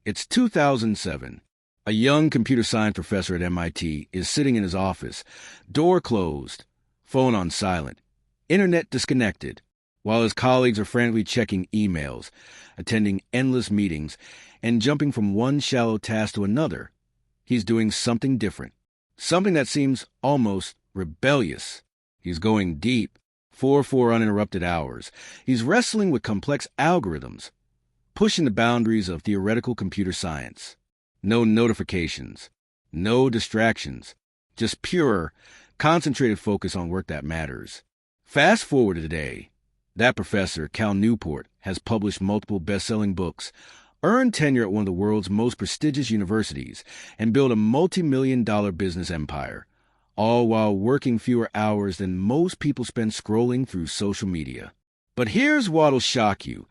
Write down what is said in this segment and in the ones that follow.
It's 2007. A young computer science professor at MIT is sitting in his office, door closed, phone on silent, internet disconnected, while his colleagues are frantically checking emails, attending endless meetings, and jumping from one shallow task to another. He's doing something different, something that seems almost rebellious. He's going deep, 4 uninterrupted hours. He's wrestling with complex algorithms, pushing the boundaries of theoretical computer science. No notifications, no distractions, just pure, concentrated focus on work that matters. Fast forward to today. That professor, Cal Newport, has published multiple best-selling books, earned tenure at one of the world's most prestigious universities, and built a multi-million-dollar business empire, all while working fewer hours than most people spend scrolling through social media. But here's what'll shock you.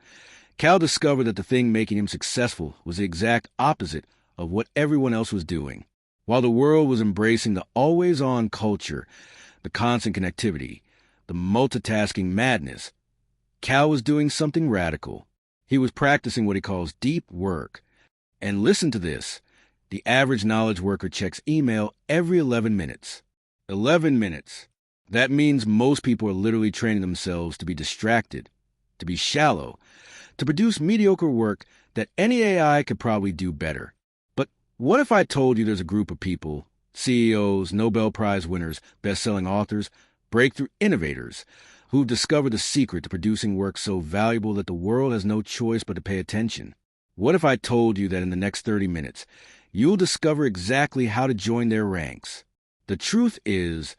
Cal discovered that the thing making him successful was the exact opposite of what everyone else was doing. While the world was embracing the always-on culture, the constant connectivity, the multitasking madness, Cal was doing something radical. He was practicing what he calls deep work. And listen to this. The average knowledge worker checks email every 11 minutes. 11 minutes. That means most people are literally training themselves to be distracted, to be shallow, to produce mediocre work that any AI could probably do better. But what if I told you there's a group of people, CEOs, Nobel Prize winners, best-selling authors, breakthrough innovators, who've discovered the secret to producing work so valuable that the world has no choice but to pay attention? What if I told you that in the next 30 minutes, you'll discover exactly how to join their ranks? The truth is,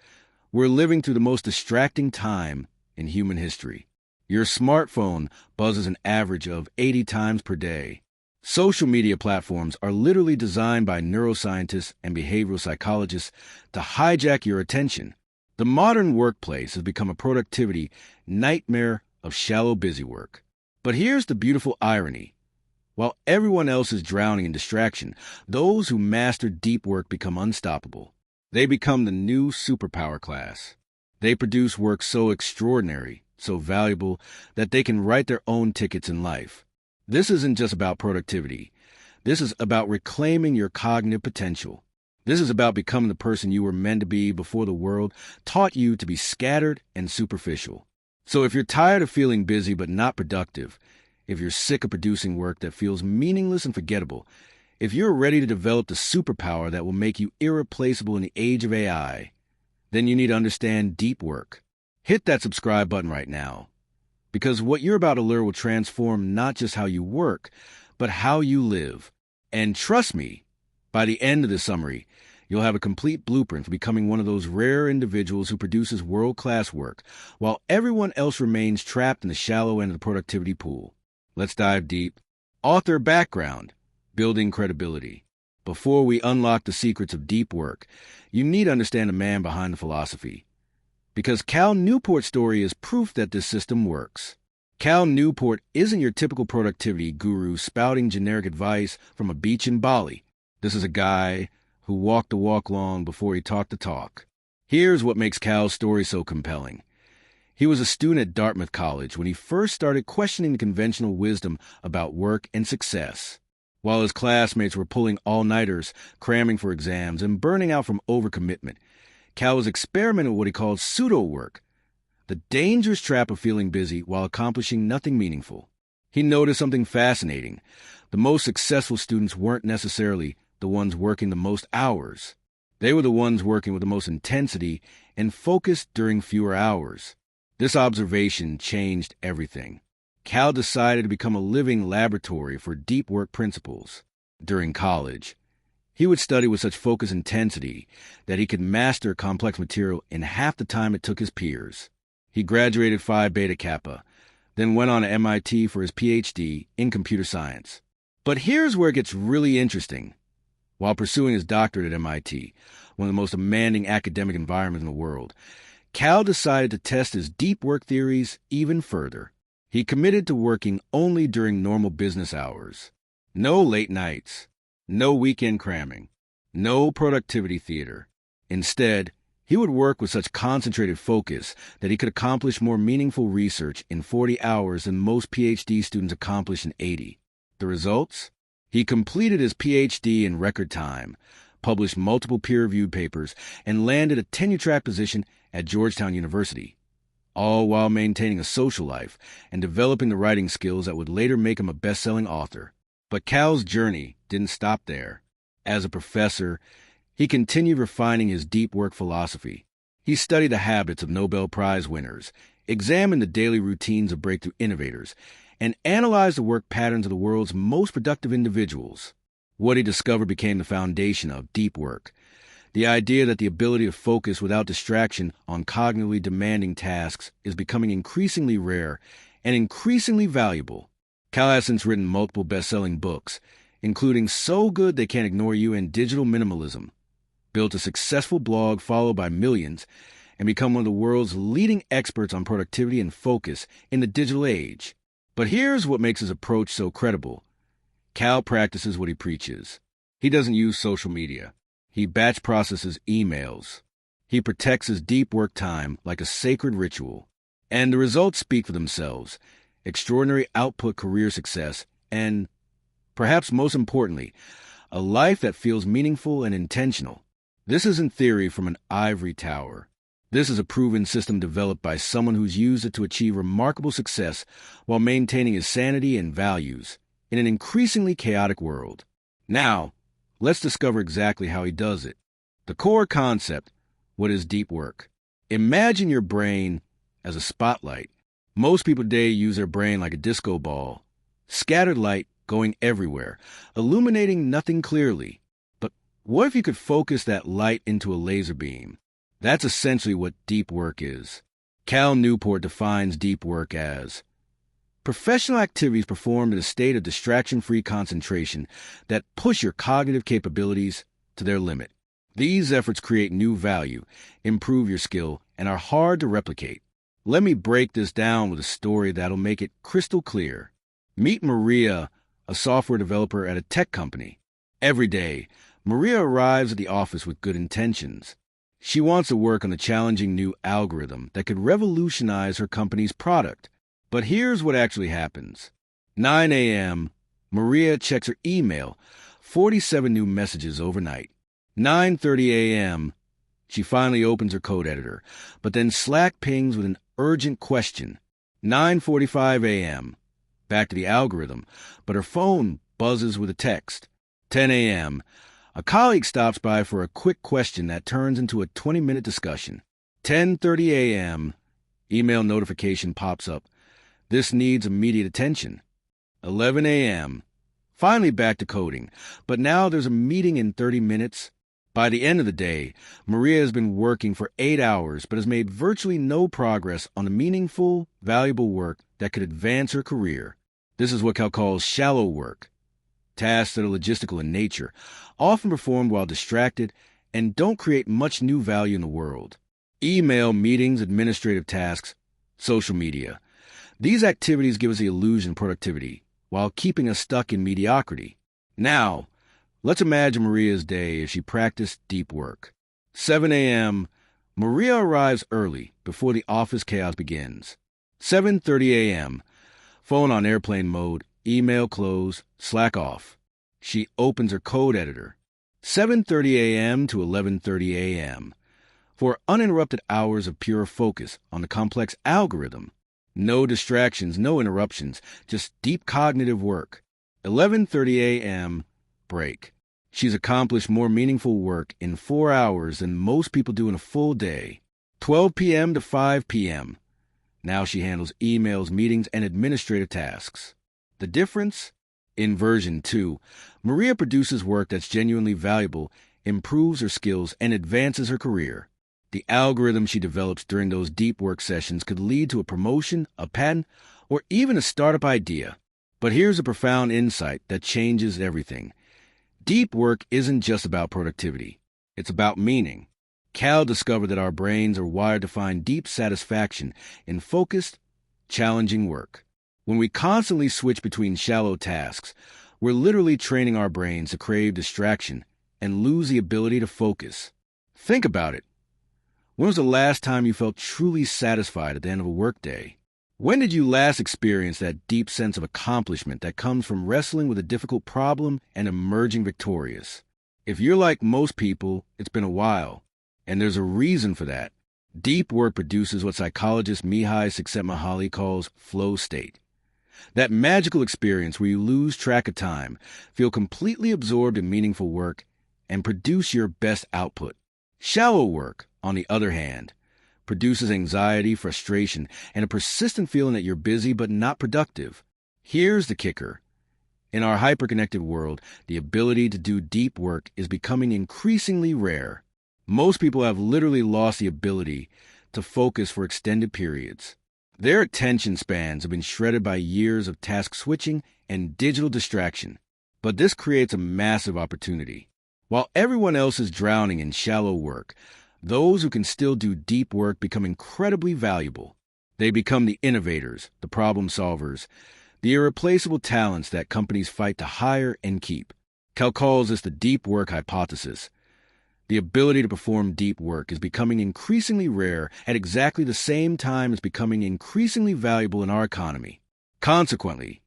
we're living through the most distracting time in human history. Your smartphone buzzes an average of 80 times per day. Social media platforms are literally designed by neuroscientists and behavioral psychologists to hijack your attention. The modern workplace has become a productivity nightmare of shallow busywork. But here's the beautiful irony. While everyone else is drowning in distraction, those who master deep work become unstoppable. They become the new superpower class. They produce work so extraordinary, so valuable, that they can write their own tickets in life. This isn't just about productivity. This is about reclaiming your cognitive potential. This is about becoming the person you were meant to be before the world taught you to be scattered and superficial. So if you're tired of feeling busy but not productive, if you're sick of producing work that feels meaningless and forgettable, if you're ready to develop the superpower that will make you irreplaceable in the age of AI, then you need to understand deep work. Hit that subscribe button right now, because what you're about to learn will transform not just how you work, but how you live. And trust me, by the end of this summary, you'll have a complete blueprint for becoming one of those rare individuals who produces world-class work, while everyone else remains trapped in the shallow end of the productivity pool. Let's dive deep. Author background, building credibility. Before we unlock the secrets of deep work, you need to understand the man behind the philosophy. Because Cal Newport's story is proof that this system works. Cal Newport isn't your typical productivity guru spouting generic advice from a beach in Bali. This is a guy who walked the walk long before he talked the talk. Here's what makes Cal's story so compelling. He was a student at Dartmouth College when he first started questioning the conventional wisdom about work and success. While his classmates were pulling all-nighters, cramming for exams, and burning out from overcommitment, Cal was experimenting with what he called pseudo-work, the dangerous trap of feeling busy while accomplishing nothing meaningful. He noticed something fascinating. The most successful students weren't necessarily the ones working the most hours. They were the ones working with the most intensity and focus during fewer hours. This observation changed everything. Cal decided to become a living laboratory for deep work principles. During college, he would study with such focus and intensity that he could master complex material in half the time it took his peers. He graduated Phi Beta Kappa, then went on to MIT for his PhD in computer science. But here's where it gets really interesting. While pursuing his doctorate at MIT, one of the most demanding academic environments in the world, Cal decided to test his deep work theories even further. He committed to working only during normal business hours. No late nights, no weekend cramming, no productivity theater. Instead, he would work with such concentrated focus that he could accomplish more meaningful research in 40 hours than most PhD students accomplish in 80. The results? He completed his PhD in record time, published multiple peer-reviewed papers, and landed a tenure-track position at Georgetown University, all while maintaining a social life and developing the writing skills that would later make him a best-selling author. But Cal's journey didn't stop there. As a professor, he continued refining his deep work philosophy. He studied the habits of Nobel Prize winners, examined the daily routines of breakthrough innovators, and analyzed the work patterns of the world's most productive individuals. What he discovered became the foundation of deep work, the idea that the ability to focus without distraction on cognitively demanding tasks is becoming increasingly rare and increasingly valuable. Cal has since written multiple best-selling books, including So Good They Can't Ignore You and Digital Minimalism, built a successful blog followed by millions, and become one of the world's leading experts on productivity and focus in the digital age. But here's what makes his approach so credible. Cal practices what he preaches. He doesn't use social media. He batch processes emails. He protects his deep work time like a sacred ritual. And the results speak for themselves. Extraordinary output, career success, and, perhaps most importantly, a life that feels meaningful and intentional. This isn't theory from an ivory tower. This is a proven system developed by someone who's used it to achieve remarkable success while maintaining his sanity and values in an increasingly chaotic world. Now, let's discover exactly how he does it. The core concept: what is deep work? Imagine your brain as a spotlight. Most people today use their brain like a disco ball. Scattered light going everywhere, illuminating nothing clearly. But what if you could focus that light into a laser beam? That's essentially what deep work is. Cal Newport defines deep work as professional activities performed in a state of distraction-free concentration that push your cognitive capabilities to their limit. These efforts create new value, improve your skill, and are hard to replicate. Let me break this down with a story that'll make it crystal clear. Meet Maria, a software developer at a tech company. Every day, Maria arrives at the office with good intentions. She wants to work on the challenging new algorithm that could revolutionize her company's product. But here's what actually happens. 9 a.m., Maria checks her email, 47 new messages overnight. 9:30 a.m., she finally opens her code editor, but then Slack pings with an urgent question. 9:45 a.m., back to the algorithm, but her phone buzzes with a text. 10 a.m., a colleague stops by for a quick question that turns into a 20-minute discussion. 10:30 a.m., email notification pops up. This needs immediate attention. 11 a.m., finally back to coding, but now there's a meeting in 30 minutes. By the end of the day, Maria has been working for 8 hours but has made virtually no progress on the meaningful, valuable work that could advance her career. This is what Cal calls shallow work. Tasks that are logistical in nature, often performed while distracted, and don't create much new value in the world. Email, meetings, administrative tasks, social media. These activities give us the illusion of productivity, while keeping us stuck in mediocrity. Now, let's imagine Maria's day as she practiced deep work. 7 a.m., Maria arrives early, before the office chaos begins. 7:30 a.m., phone on airplane mode, email closed, Slack off. She opens her code editor. 7:30 a.m. to 11:30 a.m. for uninterrupted hours of pure focus on the complex algorithm. No distractions, no interruptions, just deep cognitive work. 11:30 a.m. break. She's accomplished more meaningful work in 4 hours than most people do in a full day. 12 p.m. to 5 p.m. Now she handles emails, meetings, and administrative tasks. The difference? In version 2, Maria produces work that's genuinely valuable, improves her skills, and advances her career. The algorithm she develops during those deep work sessions could lead to a promotion, a patent, or even a startup idea. But here's a profound insight that changes everything. Deep work isn't just about productivity. It's about meaning. Cal discovered that our brains are wired to find deep satisfaction in focused, challenging work. When we constantly switch between shallow tasks, we're literally training our brains to crave distraction and lose the ability to focus. Think about it. When was the last time you felt truly satisfied at the end of a workday? When did you last experience that deep sense of accomplishment that comes from wrestling with a difficult problem and emerging victorious? If you're like most people, it's been a while, and there's a reason for that. Deep work produces what psychologist Mihai Csikszentmihalyi calls flow state. That magical experience where you lose track of time, feel completely absorbed in meaningful work, and produce your best output. Shallow work, on the other hand, produces anxiety, frustration, and a persistent feeling that you're busy but not productive. Here's the kicker. In our hyperconnected world, the ability to do deep work is becoming increasingly rare. Most people have literally lost the ability to focus for extended periods. Their attention spans have been shredded by years of task switching and digital distraction. But this creates a massive opportunity. While everyone else is drowning in shallow work, those who can still do deep work become incredibly valuable. They become the innovators, the problem solvers, the irreplaceable talents that companies fight to hire and keep. Cal calls this the deep work hypothesis. The ability to perform deep work is becoming increasingly rare at exactly the same time as becoming increasingly valuable in our economy. Consequently,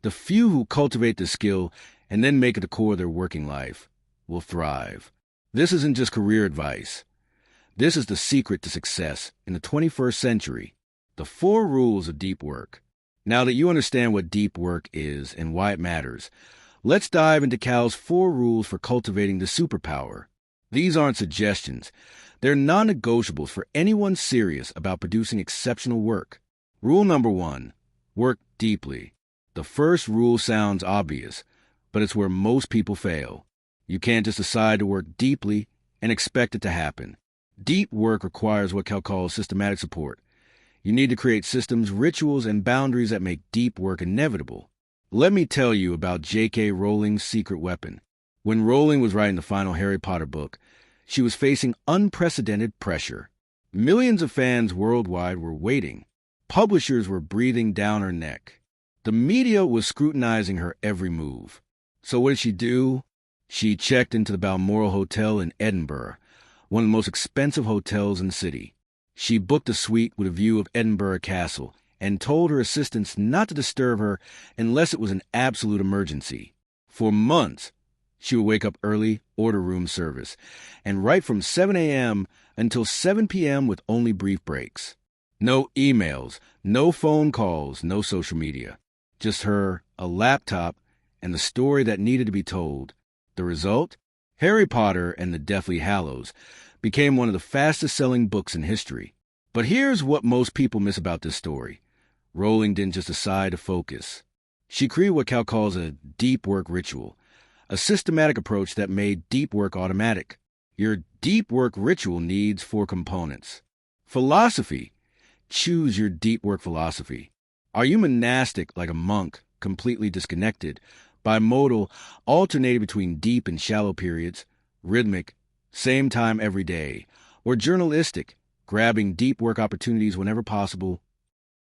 the few who cultivate the skill and then make it the core of their working life will thrive. This isn't just career advice. This is the secret to success in the 21st century. The 4 rules of deep work. Now that you understand what deep work is and why it matters, let's dive into Cal's 4 rules for cultivating the superpower. These aren't suggestions. They're non-negotiables for anyone serious about producing exceptional work. Rule number 1, work deeply. The first rule sounds obvious, but it's where most people fail. You can't just decide to work deeply and expect it to happen. Deep work requires what Cal calls systematic support. You need to create systems, rituals, and boundaries that make deep work inevitable. Let me tell you about J.K. Rowling's secret weapon. When Rowling was writing the final Harry Potter book, she was facing unprecedented pressure. Millions of fans worldwide were waiting. Publishers were breathing down her neck. The media was scrutinizing her every move. So what did she do? She checked into the Balmoral Hotel in Edinburgh, one of the most expensive hotels in the city. She booked a suite with a view of Edinburgh Castle and told her assistants not to disturb her unless it was an absolute emergency. For months, she would wake up early, order room service, and write from 7 a.m. until 7 p.m. with only brief breaks. No emails, no phone calls, no social media. Just her, a laptop, and the story that needed to be told. The result? Harry Potter and the Deathly Hallows became one of the fastest-selling books in history. But here's what most people miss about this story. Rowling didn't just decide to focus. She created what Cal calls a deep work ritual, a systematic approach that made deep work automatic. Your deep work ritual needs 4 components. Philosophy. Choose your deep work philosophy. Are you monastic like a monk, completely disconnected, bimodal, alternating between deep and shallow periods, rhythmic, same time every day, or journalistic, grabbing deep work opportunities whenever possible?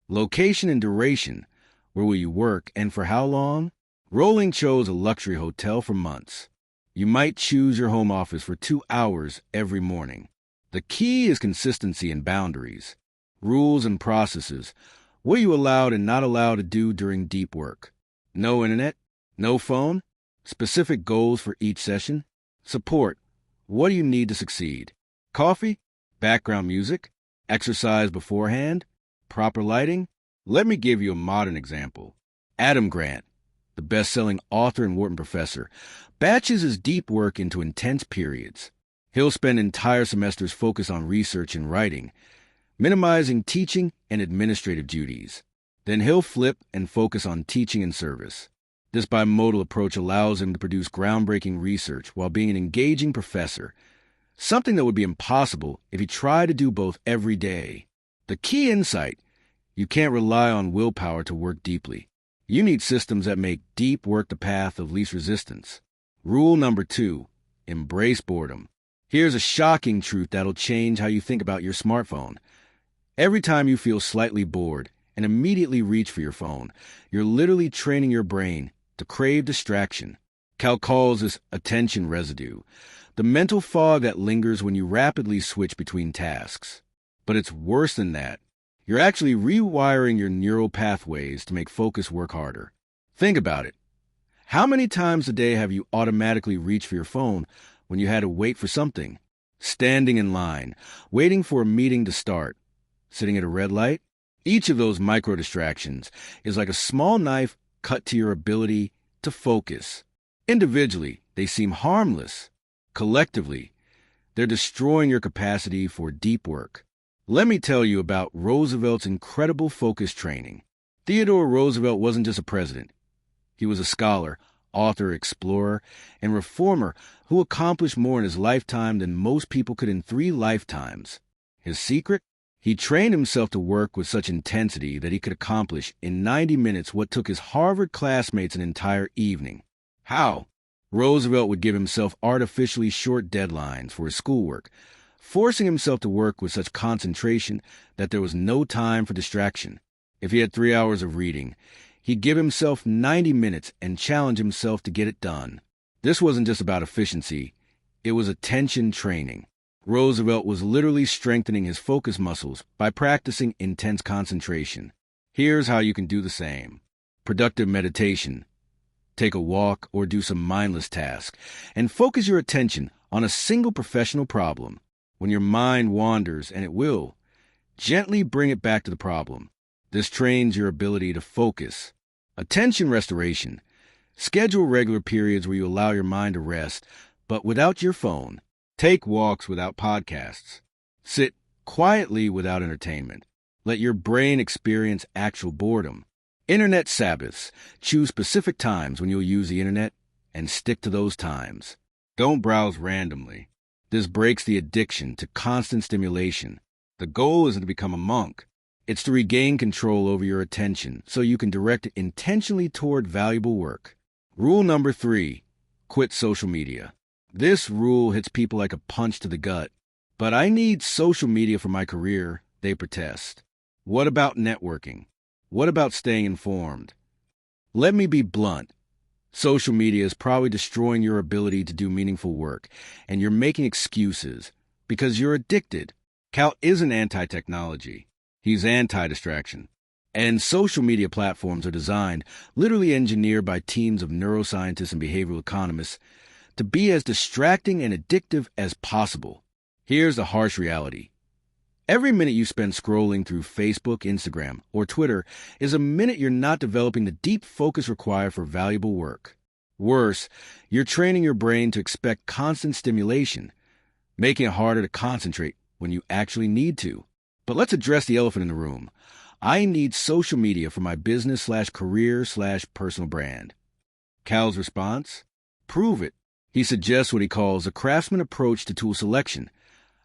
Location and duration. Where will you work and for how long? Rowling chose a luxury hotel for months. You might choose your home office for 2 hours every morning. The key is consistency and boundaries. Rules and processes. What are you allowed and not allowed to do during deep work? No internet? No phone? Specific goals for each session? Support. What do you need to succeed? Coffee? Background music? Exercise beforehand? Proper lighting? Let me give you a modern example. Adam Grant, the best-selling author and Wharton professor, batches his deep work into intense periods. He'll spend entire semesters focused on research and writing, minimizing teaching and administrative duties. Then he'll flip and focus on teaching and service. This bimodal approach allows him to produce groundbreaking research while being an engaging professor, something that would be impossible if he tried to do both every day. The key insight: you can't rely on willpower to work deeply. You need systems that make deep work the path of least resistance. Rule number 2, embrace boredom. Here's a shocking truth that'll change how you think about your smartphone. Every time you feel slightly bored and immediately reach for your phone, you're literally training your brain to crave distraction. Cal calls this attention residue, the mental fog that lingers when you rapidly switch between tasks. But it's worse than that. You're actually rewiring your neural pathways to make focus work harder. Think about it. How many times a day have you automatically reached for your phone when you had to wait for something? Standing in line, waiting for a meeting to start, sitting at a red light? Each of those micro distractions is like a small knife cut to your ability to focus. Individually, they seem harmless. Collectively, they're destroying your capacity for deep work. Let me tell you about Roosevelt's incredible focus training. Theodore Roosevelt wasn't just a president. He was a scholar, author, explorer, and reformer who accomplished more in his lifetime than most people could in 3 lifetimes. His secret? He trained himself to work with such intensity that he could accomplish in 90 minutes what took his Harvard classmates an entire evening. How? Roosevelt would give himself artificially short deadlines for his schoolwork, forcing himself to work with such concentration that there was no time for distraction. If he had 3 hours of reading, he'd give himself 90 minutes and challenge himself to get it done. This wasn't just about efficiency, it was attention training. Roosevelt was literally strengthening his focus muscles by practicing intense concentration. Here's how you can do the same. Productive meditation. Take a walk or do some mindless task, and focus your attention on a single professional problem. When your mind wanders, and it will, gently bring it back to the problem. This trains your ability to focus. Attention restoration. Schedule regular periods where you allow your mind to rest, but without your phone. Take walks without podcasts. Sit quietly without entertainment. Let your brain experience actual boredom. Internet Sabbaths. Choose specific times when you'll use the internet and stick to those times. Don't browse randomly. This breaks the addiction to constant stimulation. The goal isn't to become a monk. It's to regain control over your attention so you can direct it intentionally toward valuable work. Rule number 3, quit social media. This rule hits people like a punch to the gut. But I need social media for my career, they protest. What about networking? What about staying informed? Let me be blunt. Social media is probably destroying your ability to do meaningful work, and you're making excuses because you're addicted. Cal isn't anti-technology. He's anti-distraction. And social media platforms are designed, literally engineered by teams of neuroscientists and behavioral economists, to be as distracting and addictive as possible. Here's the harsh reality. Every minute you spend scrolling through Facebook, Instagram, or Twitter is a minute you're not developing the deep focus required for valuable work. Worse, you're training your brain to expect constant stimulation, making it harder to concentrate when you actually need to. But let's address the elephant in the room. I need social media for my business/career/personal brand. Cal's response? Prove it. He suggests what he calls a craftsman approach to tool selection.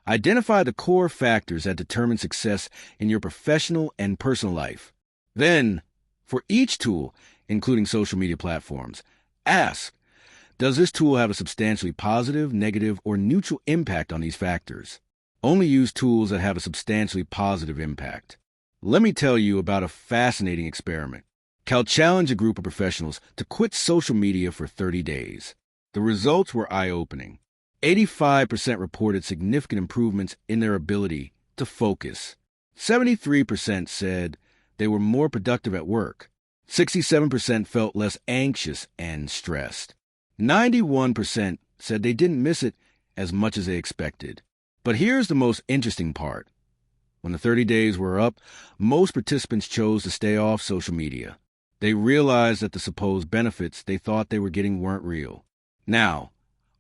Identify the core factors that determine success in your professional and personal life. Then, for each tool, including social media platforms, ask, does this tool have a substantially positive, negative, or neutral impact on these factors? Only use tools that have a substantially positive impact. Let me tell you about a fascinating experiment. Cal challenged a group of professionals to quit social media for 30 days. The results were eye-opening. 85% reported significant improvements in their ability to focus. 73% said they were more productive at work. 67% felt less anxious and stressed. 91% said they didn't miss it as much as they expected. But here's the most interesting part. When the 30 days were up, most participants chose to stay off social media. They realized that the supposed benefits they thought they were getting weren't real. Now,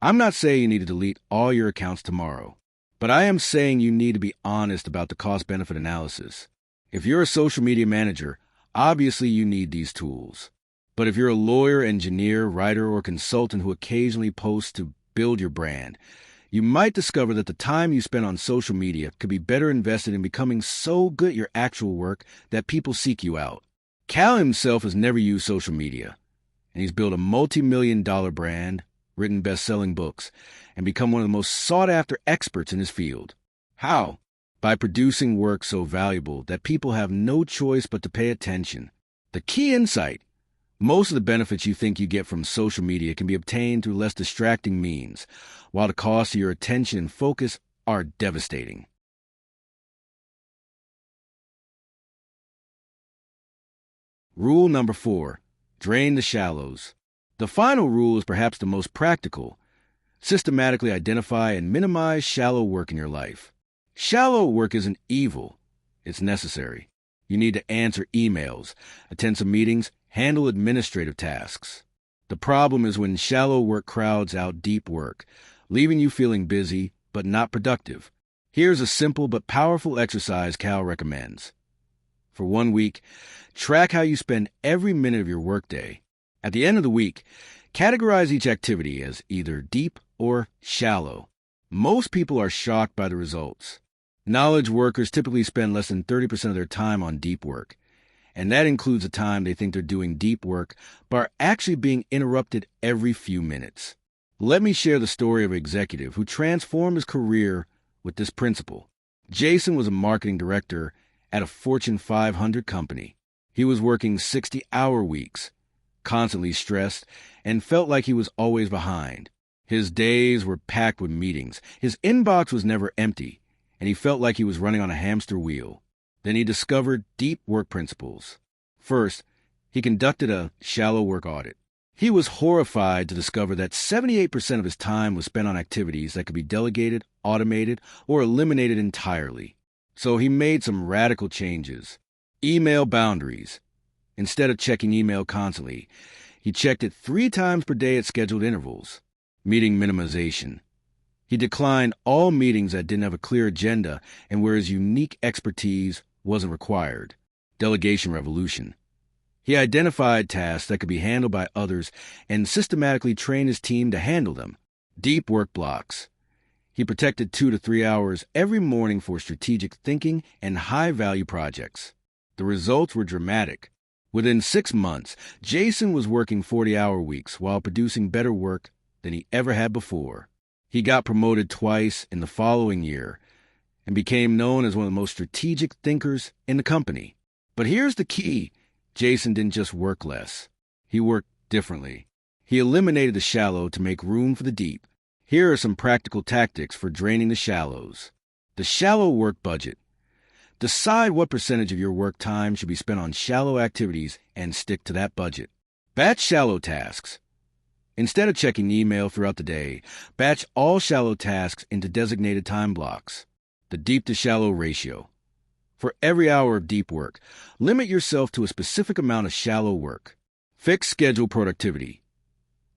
I'm not saying you need to delete all your accounts tomorrow, but I am saying you need to be honest about the cost-benefit analysis. If you're a social media manager, obviously you need these tools. But if you're a lawyer, engineer, writer, or consultant who occasionally posts to build your brand, you might discover that the time you spend on social media could be better invested in becoming so good at your actual work that people seek you out. Cal himself has never used social media, and he's built a multi-million-dollar brand, written best-selling books, and become one of the most sought-after experts in his field. How? By producing work so valuable that people have no choice but to pay attention. The key insight: most of the benefits you think you get from social media can be obtained through less distracting means, while the costs of your attention and focus are devastating. Rule number 4, drain the shallows. The final rule is perhaps the most practical. Systematically identify and minimize shallow work in your life. Shallow work isn't evil. It's necessary. You need to answer emails, attend some meetings, handle administrative tasks. The problem is when shallow work crowds out deep work, leaving you feeling busy but not productive. Here's a simple but powerful exercise Cal recommends. For 1 week, track how you spend every minute of your workday. At the end of the week, categorize each activity as either deep or shallow. Most people are shocked by the results. Knowledge workers typically spend less than 30% of their time on deep work, and that includes the time they think they're doing deep work but are actually being interrupted every few minutes. Let me share the story of an executive who transformed his career with this principle. Jason was a marketing director at a Fortune 500 company. He was working 60-hour weeks, constantly stressed, and felt like he was always behind. His days were packed with meetings. His inbox was never empty, and he felt like he was running on a hamster wheel. Then he discovered deep work principles. First, he conducted a shallow work audit. He was horrified to discover that 78% of his time was spent on activities that could be delegated, automated, or eliminated entirely. So he made some radical changes. Email boundaries. Instead of checking email constantly, he checked it 3 times per day at scheduled intervals. Meeting minimization. He declined all meetings that didn't have a clear agenda and where his unique expertise wasn't required. Delegation revolution. He identified tasks that could be handled by others and systematically trained his team to handle them. Deep work blocks. He protected 2 to 3 hours every morning for strategic thinking and high-value projects. The results were dramatic. Within 6 months, Jason was working 40-hour weeks while producing better work than he ever had before. He got promoted twice in the following year and became known as one of the most strategic thinkers in the company. But here's the key. Jason didn't just work less. He worked differently. He eliminated the shallow to make room for the deep. Here are some practical tactics for draining the shallows. The shallow work budget. Decide what percentage of your work time should be spent on shallow activities and stick to that budget. Batch shallow tasks. Instead of checking email throughout the day, batch all shallow tasks into designated time blocks. The deep to shallow ratio. For every hour of deep work, limit yourself to a specific amount of shallow work. Fixed schedule productivity.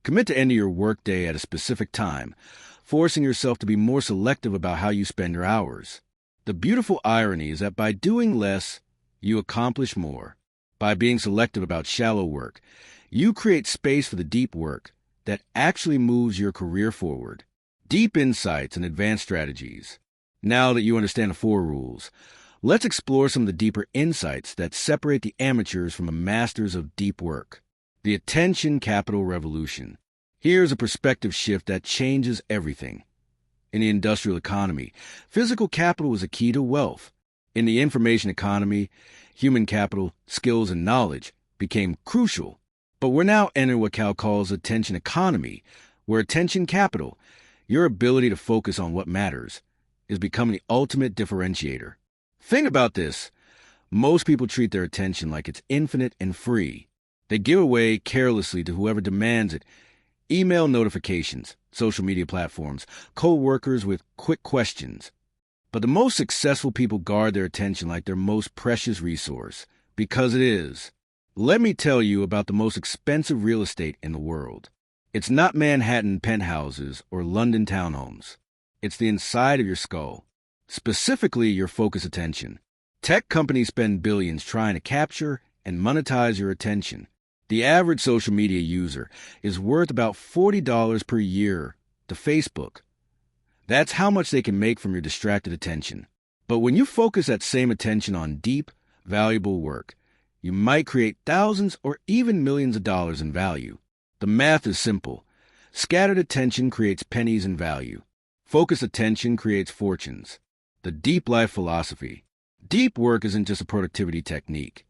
Commit to ending your workday at a specific time, forcing yourself to be more selective about how you spend your hours. The beautiful irony is that by doing less, you accomplish more. By being selective about shallow work, you create space for the deep work that actually moves your career forward. Deep insights and advanced strategies. Now that you understand the 4 rules, let's explore some of the deeper insights that separate the amateurs from the masters of deep work. The attention capital revolution. Here's a perspective shift that changes everything. In the industrial economy, physical capital was a key to wealth. In the information economy, human capital, skills, and knowledge became crucial. But we're now entering what Cal calls attention economy, where attention capital, your ability to focus on what matters, is becoming the ultimate differentiator. Think about this. Most people treat their attention like it's infinite and free. They give away carelessly to whoever demands it. Email notifications, social media platforms, co-workers with quick questions. But the most successful people guard their attention like their most precious resource, because it is. Let me tell you about the most expensive real estate in the world. It's not Manhattan penthouses or London townhomes. It's the inside of your skull, specifically your focus attention. Tech companies spend billions trying to capture and monetize your attention. The average social media user is worth about $40 per year to Facebook. That's how much they can make from your distracted attention. But when you focus that same attention on deep, valuable work, you might create thousands or even millions of dollars in value. The math is simple. Scattered attention creates pennies in value. Focused attention creates fortunes. The deep life philosophy. Deep work isn't just a productivity technique.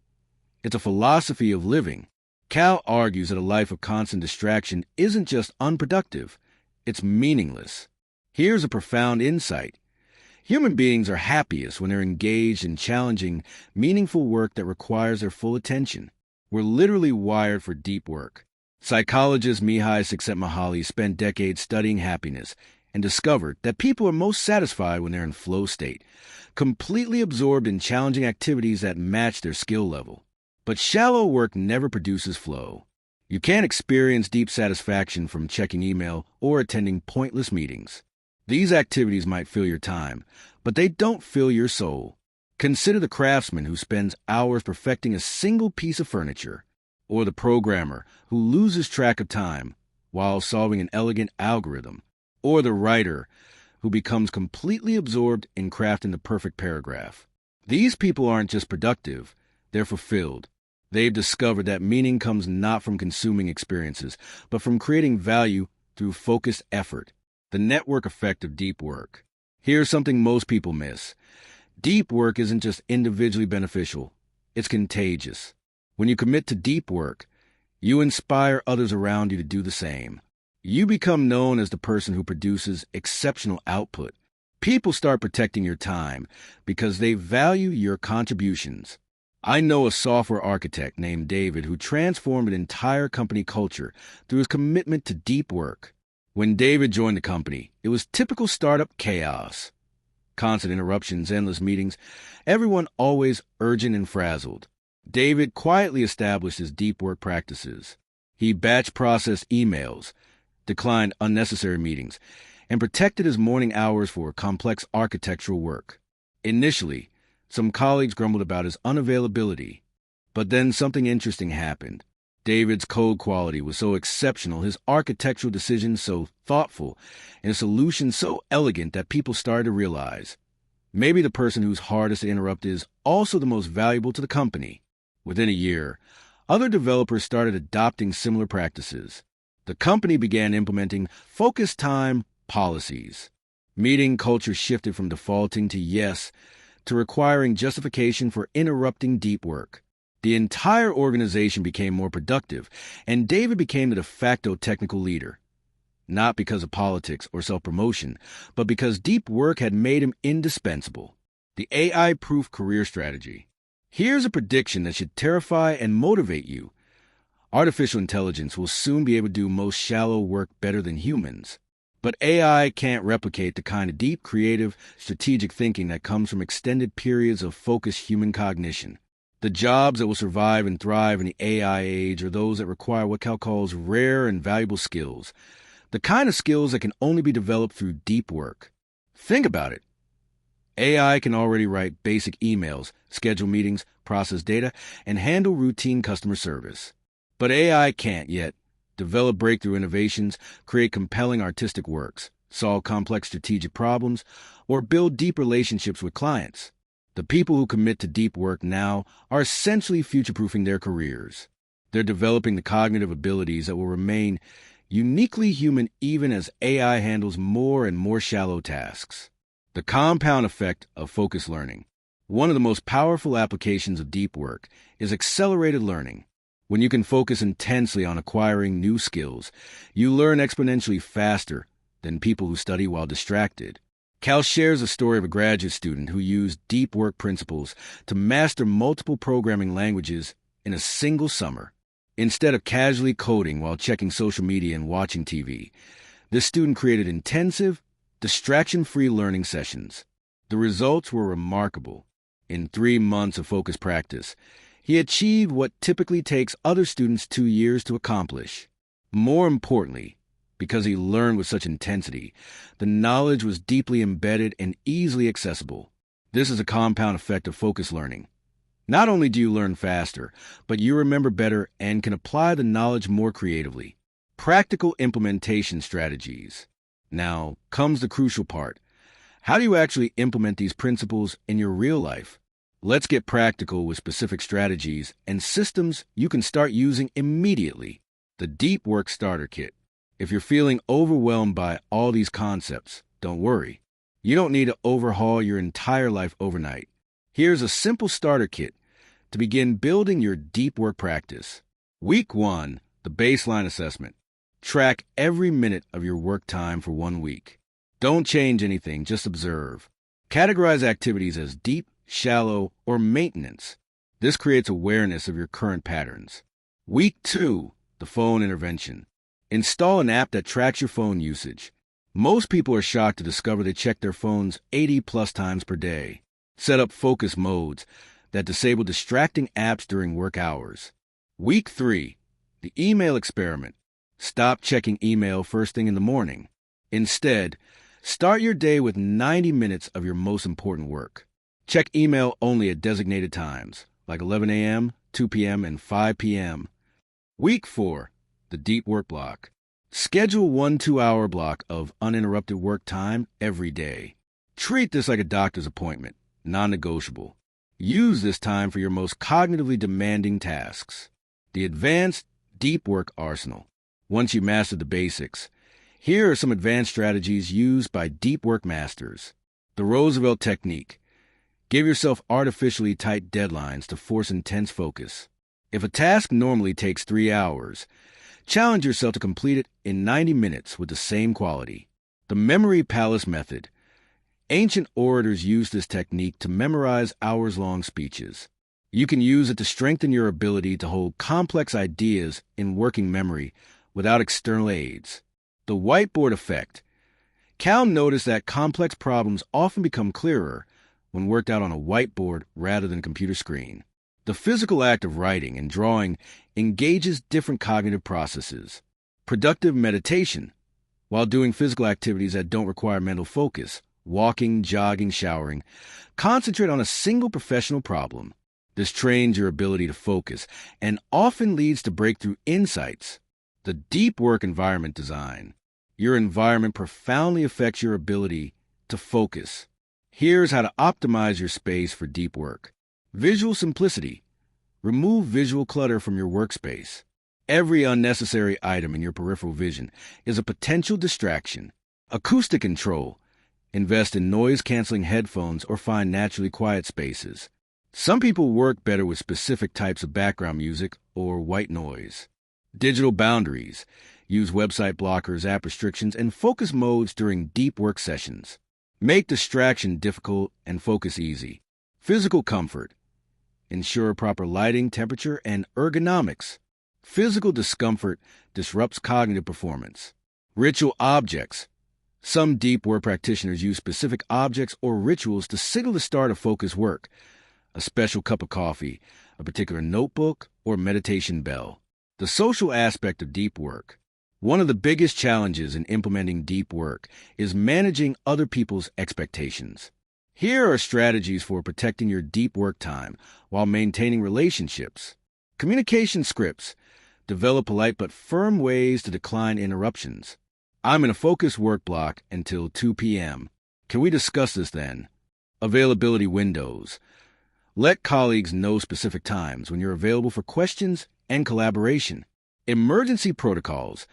It's a philosophy of living. Cal argues that a life of constant distraction isn't just unproductive, it's meaningless. Here's a profound insight. Human beings are happiest when they're engaged in challenging, meaningful work that requires their full attention. We're literally wired for deep work. Psychologist Mihai Csikszentmihalyi spent decades studying happiness and discovered that people are most satisfied when they're in flow state, completely absorbed in challenging activities that match their skill level. But shallow work never produces flow. You can't experience deep satisfaction from checking email or attending pointless meetings. These activities might fill your time, but they don't fill your soul. Consider the craftsman who spends hours perfecting a single piece of furniture, or the programmer who loses track of time while solving an elegant algorithm, or the writer who becomes completely absorbed in crafting the perfect paragraph. These people aren't just productive, they're fulfilled. They've discovered that meaning comes not from consuming experiences, but from creating value through focused effort. The network effect of deep work. Here's something most people miss. Deep work isn't just individually beneficial, it's contagious. When you commit to deep work, you inspire others around you to do the same. You become known as the person who produces exceptional output. People start protecting your time because they value your contributions. I know a software architect named David who transformed an entire company culture through his commitment to deep work. When David joined the company, it was typical startup chaos. Constant interruptions, endless meetings, everyone always urgent and frazzled. David quietly established his deep work practices. He batch processed emails, declined unnecessary meetings, and protected his morning hours for complex architectural work. Initially, some colleagues grumbled about his unavailability, but then something interesting happened. David's code quality was so exceptional, his architectural decisions so thoughtful, and his solutions so elegant that people started to realize maybe the person who's hardest to interrupt is also the most valuable to the company. Within a year, other developers started adopting similar practices. The company began implementing focused time policies. Meeting culture shifted from defaulting to yes to requiring justification for interrupting deep work. The entire organization became more productive, and David became the de facto technical leader. Not because of politics or self-promotion, but because deep work had made him indispensable. The AI-proof career strategy. Here's a prediction that should terrify and motivate you. Artificial intelligence will soon be able to do most shallow work better than humans. But AI can't replicate the kind of deep, creative, strategic thinking that comes from extended periods of focused human cognition. The jobs that will survive and thrive in the AI age are those that require what Cal calls rare and valuable skills, the kind of skills that can only be developed through deep work. Think about it. AI can already write basic emails, schedule meetings, process data, and handle routine customer service. But AI can't yet develop breakthrough innovations, create compelling artistic works, solve complex strategic problems, or build deep relationships with clients. The people who commit to deep work now are essentially future-proofing their careers. They're developing the cognitive abilities that will remain uniquely human even as AI handles more and more shallow tasks. The compound effect of focused learning. One of the most powerful applications of deep work is accelerated learning. When you can focus intensely on acquiring new skills, you learn exponentially faster than people who study while distracted. Cal shares a story of a graduate student who used deep work principles to master multiple programming languages in a single summer. Instead of casually coding while checking social media and watching TV, this student created intensive, distraction-free learning sessions. The results were remarkable. In 3 months of focused practice, he achieved what typically takes other students 2 years to accomplish. More importantly, because he learned with such intensity, the knowledge was deeply embedded and easily accessible. This is a compound effect of focused learning. Not only do you learn faster, but you remember better and can apply the knowledge more creatively. Practical implementation strategies. Now comes the crucial part. How do you actually implement these principles in your real life? Let's get practical with specific strategies and systems you can start using immediately. The Deep Work Starter Kit. If you're feeling overwhelmed by all these concepts, don't worry. You don't need to overhaul your entire life overnight. Here's a simple starter kit to begin building your deep work practice. Week 1, the baseline assessment. Track every minute of your work time for 1 week. Don't change anything, just observe. Categorize activities as deep, shallow, or maintenance. This creates awareness of your current patterns. Week 2, the phone intervention. Install an app that tracks your phone usage. Most people are shocked to discover they check their phones 80 plus times per day. Set up focus modes that disable distracting apps during work hours. Week 3, the email experiment. Stop checking email first thing in the morning. Instead, start your day with 90 minutes of your most important work. Check email only at designated times, like 11 a.m., 2 p.m., and 5 p.m. Week 4, the deep work block. Schedule 1 2-hour block of uninterrupted work time every day. Treat this like a doctor's appointment, non-negotiable. Use this time for your most cognitively demanding tasks. The advanced deep work arsenal. Once you master the basics, here are some advanced strategies used by deep work masters. The Roosevelt Technique. Give yourself artificially tight deadlines to force intense focus. If a task normally takes 3 hours, challenge yourself to complete it in 90 minutes with the same quality. The memory palace method. Ancient orators used this technique to memorize hours-long speeches. You can use it to strengthen your ability to hold complex ideas in working memory without external aids. The whiteboard effect. Cal noticed that complex problems often become clearer when worked out on a whiteboard rather than a computer screen. The physical act of writing and drawing engages different cognitive processes. Productive meditation. While doing physical activities that don't require mental focus, walking, jogging, showering, concentrate on a single professional problem. This trains your ability to focus and often leads to breakthrough insights. The deep work environment design. Your environment profoundly affects your ability to focus. Here's how to optimize your space for deep work. Visual simplicity. Remove visual clutter from your workspace. Every unnecessary item in your peripheral vision is a potential distraction. Acoustic control. Invest in noise-canceling headphones or find naturally quiet spaces. Some people work better with specific types of background music or white noise. Digital boundaries. Use website blockers, app restrictions, and focus modes during deep work sessions. Make distraction difficult and focus easy. Physical comfort. Ensure proper lighting, temperature, and ergonomics. Physical discomfort disrupts cognitive performance. Ritual objects. Some deep work practitioners use specific objects or rituals to signal the start of focused work. A special cup of coffee, a particular notebook, or meditation bell. The social aspect of deep work. One of the biggest challenges in implementing deep work is managing other people's expectations. Here are strategies for protecting your deep work time while maintaining relationships. Communication scripts. Develop polite but firm ways to decline interruptions. I'm in a focused work block until 2 p.m. Can we discuss this then? Availability windows. Let colleagues know specific times when you're available for questions and collaboration. Emergency protocols.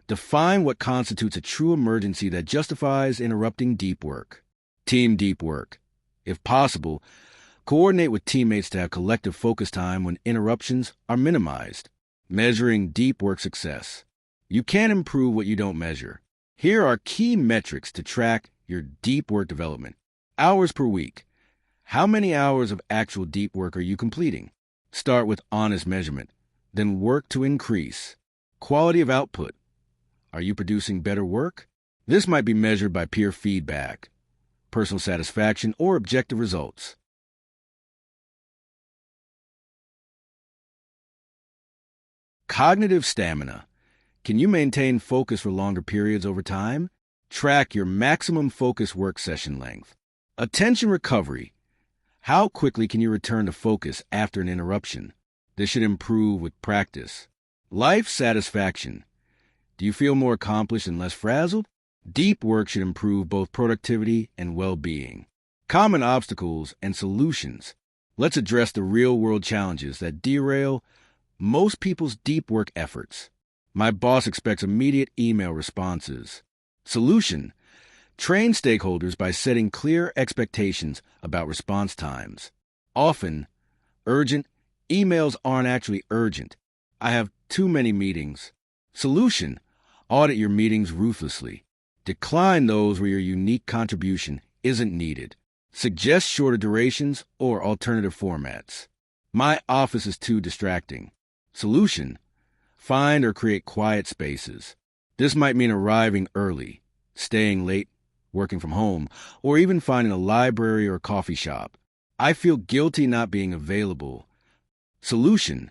Define what constitutes a true emergency that justifies interrupting deep work. Team deep work. If possible, coordinate with teammates to have collective focus time when interruptions are minimized. Measuring deep work success. You can't improve what you don't measure. Here are key metrics to track your deep work development. Hours per week. How many hours of actual deep work are you completing? Start with honest measurement, then work to increase. Quality of output. Are you producing better work? This might be measured by peer feedback, personal satisfaction, or objective results. Cognitive stamina. Can you maintain focus for longer periods over time? Track your maximum focus work session length. Attention recovery. How quickly can you return to focus after an interruption? This should improve with practice. Life satisfaction. Do you feel more accomplished and less frazzled? Deep work should improve both productivity and well-being. Common obstacles and solutions. Let's address the real-world challenges that derail most people's deep work efforts. My boss expects immediate email responses. Solution. Train stakeholders by setting clear expectations about response times. Often, urgent emails aren't actually urgent. I have too many meetings. Solution. Audit your meetings ruthlessly. Decline those where your unique contribution isn't needed. Suggest shorter durations or alternative formats. My office is too distracting. Solution: find or create quiet spaces. This might mean arriving early, staying late, working from home, or even finding a library or coffee shop. I feel guilty not being available. Solution: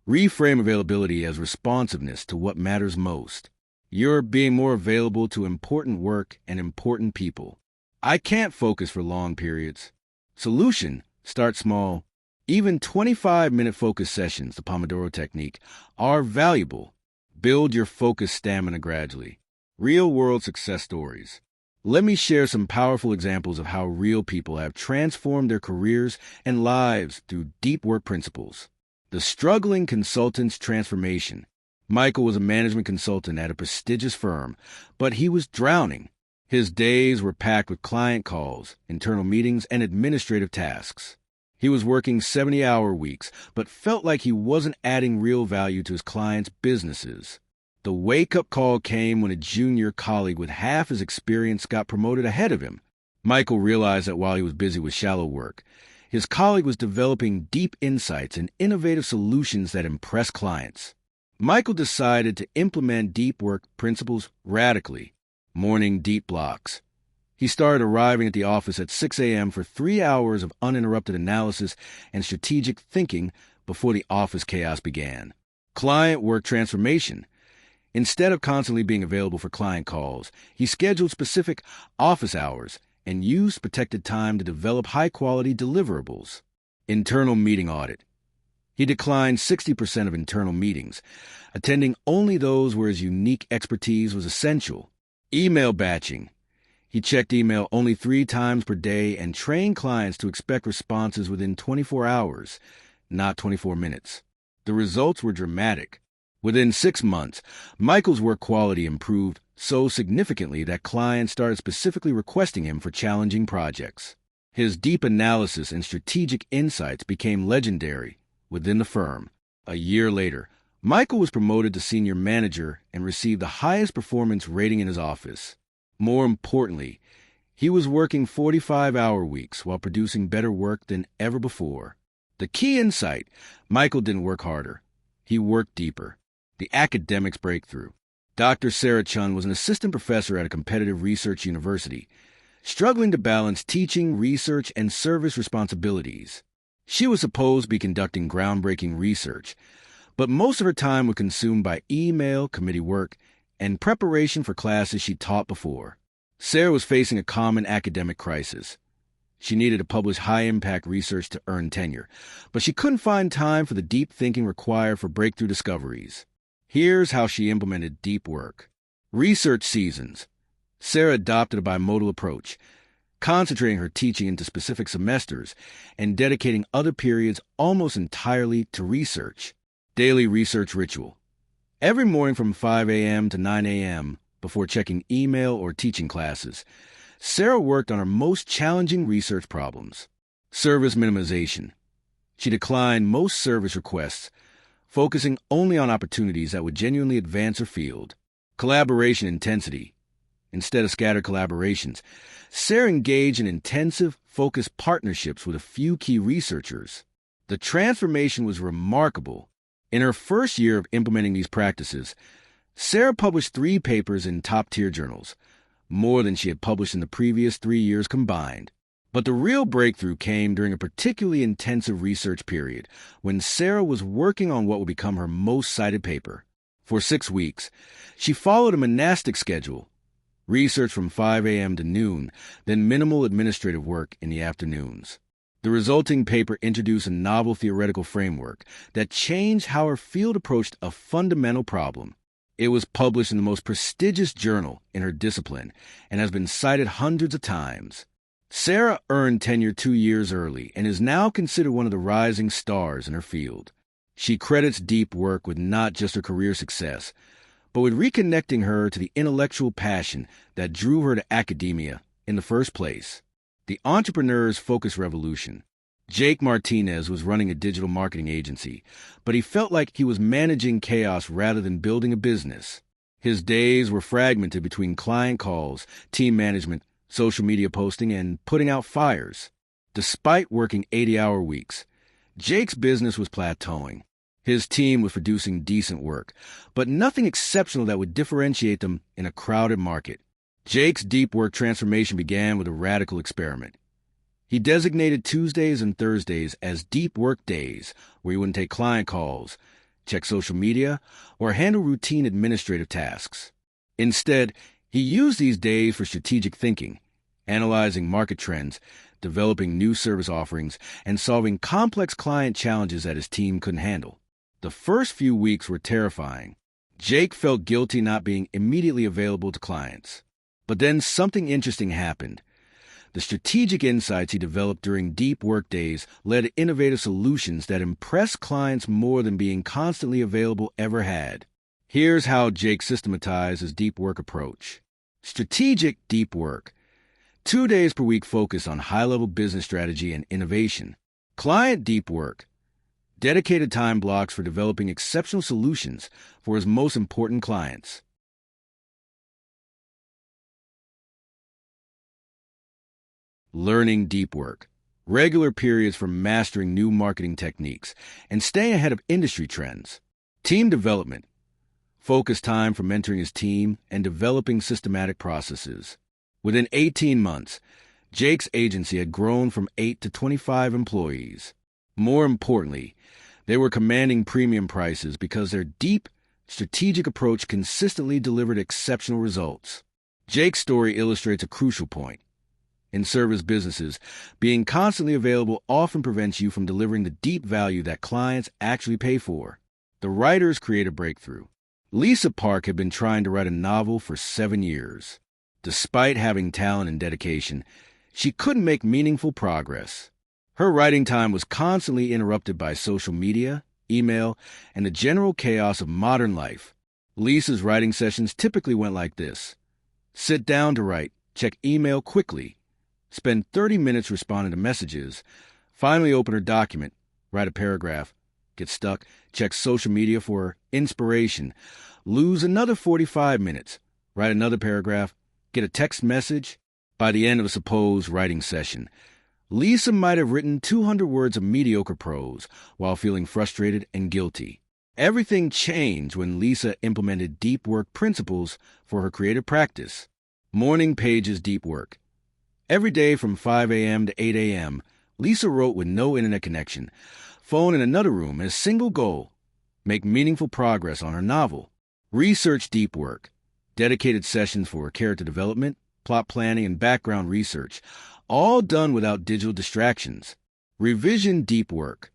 reframe availability as responsiveness to what matters most. You're being more available to important work and important people. I can't focus for long periods. Solution: start small. Even 25-minute focus sessions, the Pomodoro Technique, are valuable. Build your focus stamina gradually. Real-world success stories. Let me share some powerful examples of how real people have transformed their careers and lives through deep work principles. The struggling consultant's transformation. Michael was a management consultant at a prestigious firm, but he was drowning. His days were packed with client calls, internal meetings, and administrative tasks. He was working 70-hour weeks, but felt like he wasn't adding real value to his clients' businesses. The wake-up call came when a junior colleague with half his experience got promoted ahead of him. Michael realized that while he was busy with shallow work, his colleague was developing deep insights and innovative solutions that impressed clients. Michael decided to implement deep work principles radically. Morning deep blocks. He started arriving at the office at 6 a.m. for 3 hours of uninterrupted analysis and strategic thinking before the office chaos began. Client work transformation. Instead of constantly being available for client calls, he scheduled specific office hours and used protected time to develop high-quality deliverables. Internal meeting audit. He declined 60% of internal meetings, attending only those where his unique expertise was essential. Email batching. He checked email only 3 times per day and trained clients to expect responses within 24 hours, not 24 minutes. The results were dramatic. Within 6 months, Michael's work quality improved so significantly that clients started specifically requesting him for challenging projects. His deep analysis and strategic insights became legendary within the firm. A year later, Michael was promoted to senior manager and received the highest performance rating in his office. More importantly, he was working 45-hour weeks while producing better work than ever before. The key insight: Michael didn't work harder. He worked deeper. The academics breakthrough. Dr. Sarah Chun was an assistant professor at a competitive research university, struggling to balance teaching, research, and service responsibilities. She was supposed to be conducting groundbreaking research, but most of her time was consumed by email, committee work, and preparation for classes she taught before. Sarah was facing a common academic crisis. She needed to publish high-impact research to earn tenure, but she couldn't find time for the deep thinking required for breakthrough discoveries. Here's how she implemented deep work. Research seasons. Sarah adopted a bimodal approach, concentrating her teaching into specific semesters and dedicating other periods almost entirely to research. Daily research ritual. Every morning from 5 a.m. to 9 a.m., before checking email or teaching classes, Sarah worked on her most challenging research problems. Service minimization. She declined most service requests, focusing only on opportunities that would genuinely advance her field. Collaboration intensity. Instead of scattered collaborations, Sarah engaged in intensive, focused partnerships with a few key researchers. The transformation was remarkable. In her first year of implementing these practices, Sarah published 3 papers in top-tier journals, more than she had published in the previous 3 years combined. But the real breakthrough came during a particularly intensive research period, when Sarah was working on what would become her most cited paper. For 6 weeks, she followed a monastic schedule: research from 5 a.m. to noon, then minimal administrative work in the afternoons. The resulting paper introduced a novel theoretical framework that changed how her field approached a fundamental problem. It was published in the most prestigious journal in her discipline and has been cited hundreds of times. Sarah earned tenure 2 years early and is now considered one of the rising stars in her field. She credits deep work with not just her career success, but with reconnecting her to the intellectual passion that drew her to academia in the first place. The entrepreneur's focus revolution. Jake Martinez was running a digital marketing agency, but he felt like he was managing chaos rather than building a business. His days were fragmented between client calls, team management, social media posting, and putting out fires. Despite working 80-hour weeks, Jake's business was plateauing. His team was producing decent work, but nothing exceptional that would differentiate them in a crowded market. Jake's deep work transformation began with a radical experiment. He designated Tuesdays and Thursdays as deep work days, where he wouldn't take client calls, check social media, or handle routine administrative tasks. Instead, he used these days for strategic thinking, analyzing market trends, developing new service offerings, and solving complex client challenges that his team couldn't handle. The first few weeks were terrifying. Jake felt guilty not being immediately available to clients. But then something interesting happened. The strategic insights he developed during deep work days led to innovative solutions that impressed clients more than being constantly available ever had. Here's how Jake systematized his deep work approach. Strategic deep work. 2 days per week focus on high-level business strategy and innovation. Client deep work. Dedicated time blocks for developing exceptional solutions for his most important clients. Learning deep work. Regular periods for mastering new marketing techniques and staying ahead of industry trends. Team development. Focused time for mentoring his team and developing systematic processes. Within 18 months, Jake's agency had grown from 8 to 25 employees. More importantly, they were commanding premium prices because their deep, strategic approach consistently delivered exceptional results. Jake's story illustrates a crucial point. In service businesses, being constantly available often prevents you from delivering the deep value that clients actually pay for. The writer's creative breakthrough. Lisa Park had been trying to write a novel for 7 years. Despite having talent and dedication, she couldn't make meaningful progress. Her writing time was constantly interrupted by social media, email, and the general chaos of modern life. Lisa's writing sessions typically went like this. Sit down to write, check email quickly, spend 30 minutes responding to messages, finally open her document, write a paragraph, get stuck, check social media for inspiration, lose another 45 minutes, write another paragraph, get a text message. By the end of a supposed writing session, Lisa might have written 200 words of mediocre prose while feeling frustrated and guilty. Everything changed when Lisa implemented deep work principles for her creative practice. Morning pages deep work. Every day from 5 a.m. to 8 a.m., Lisa wrote with no internet connection, phone in another room, and a single goal: make meaningful progress on her novel. Research deep work. Dedicated sessions for character development, plot planning, and background research, all done without digital distractions. Revision deep work.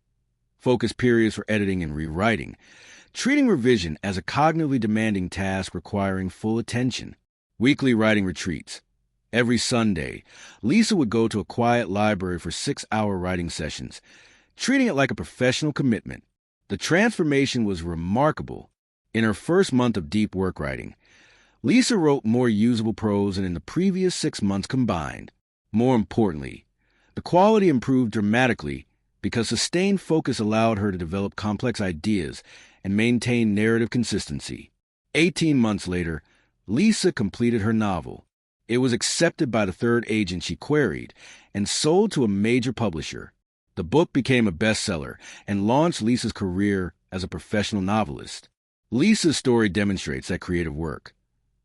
Focus periods for editing and rewriting, treating revision as a cognitively demanding task requiring full attention. Weekly writing retreats. Every Sunday, Lisa would go to a quiet library for 6-hour writing sessions, treating it like a professional commitment. The transformation was remarkable. In her first month of deep work writing, Lisa wrote more usable prose than in the previous 6 months combined. More importantly, the quality improved dramatically because sustained focus allowed her to develop complex ideas and maintain narrative consistency. 18 months later, Lisa completed her novel. It was accepted by the third agent she queried and sold to a major publisher. The book became a bestseller and launched Lisa's career as a professional novelist. Lisa's story demonstrates that creative work,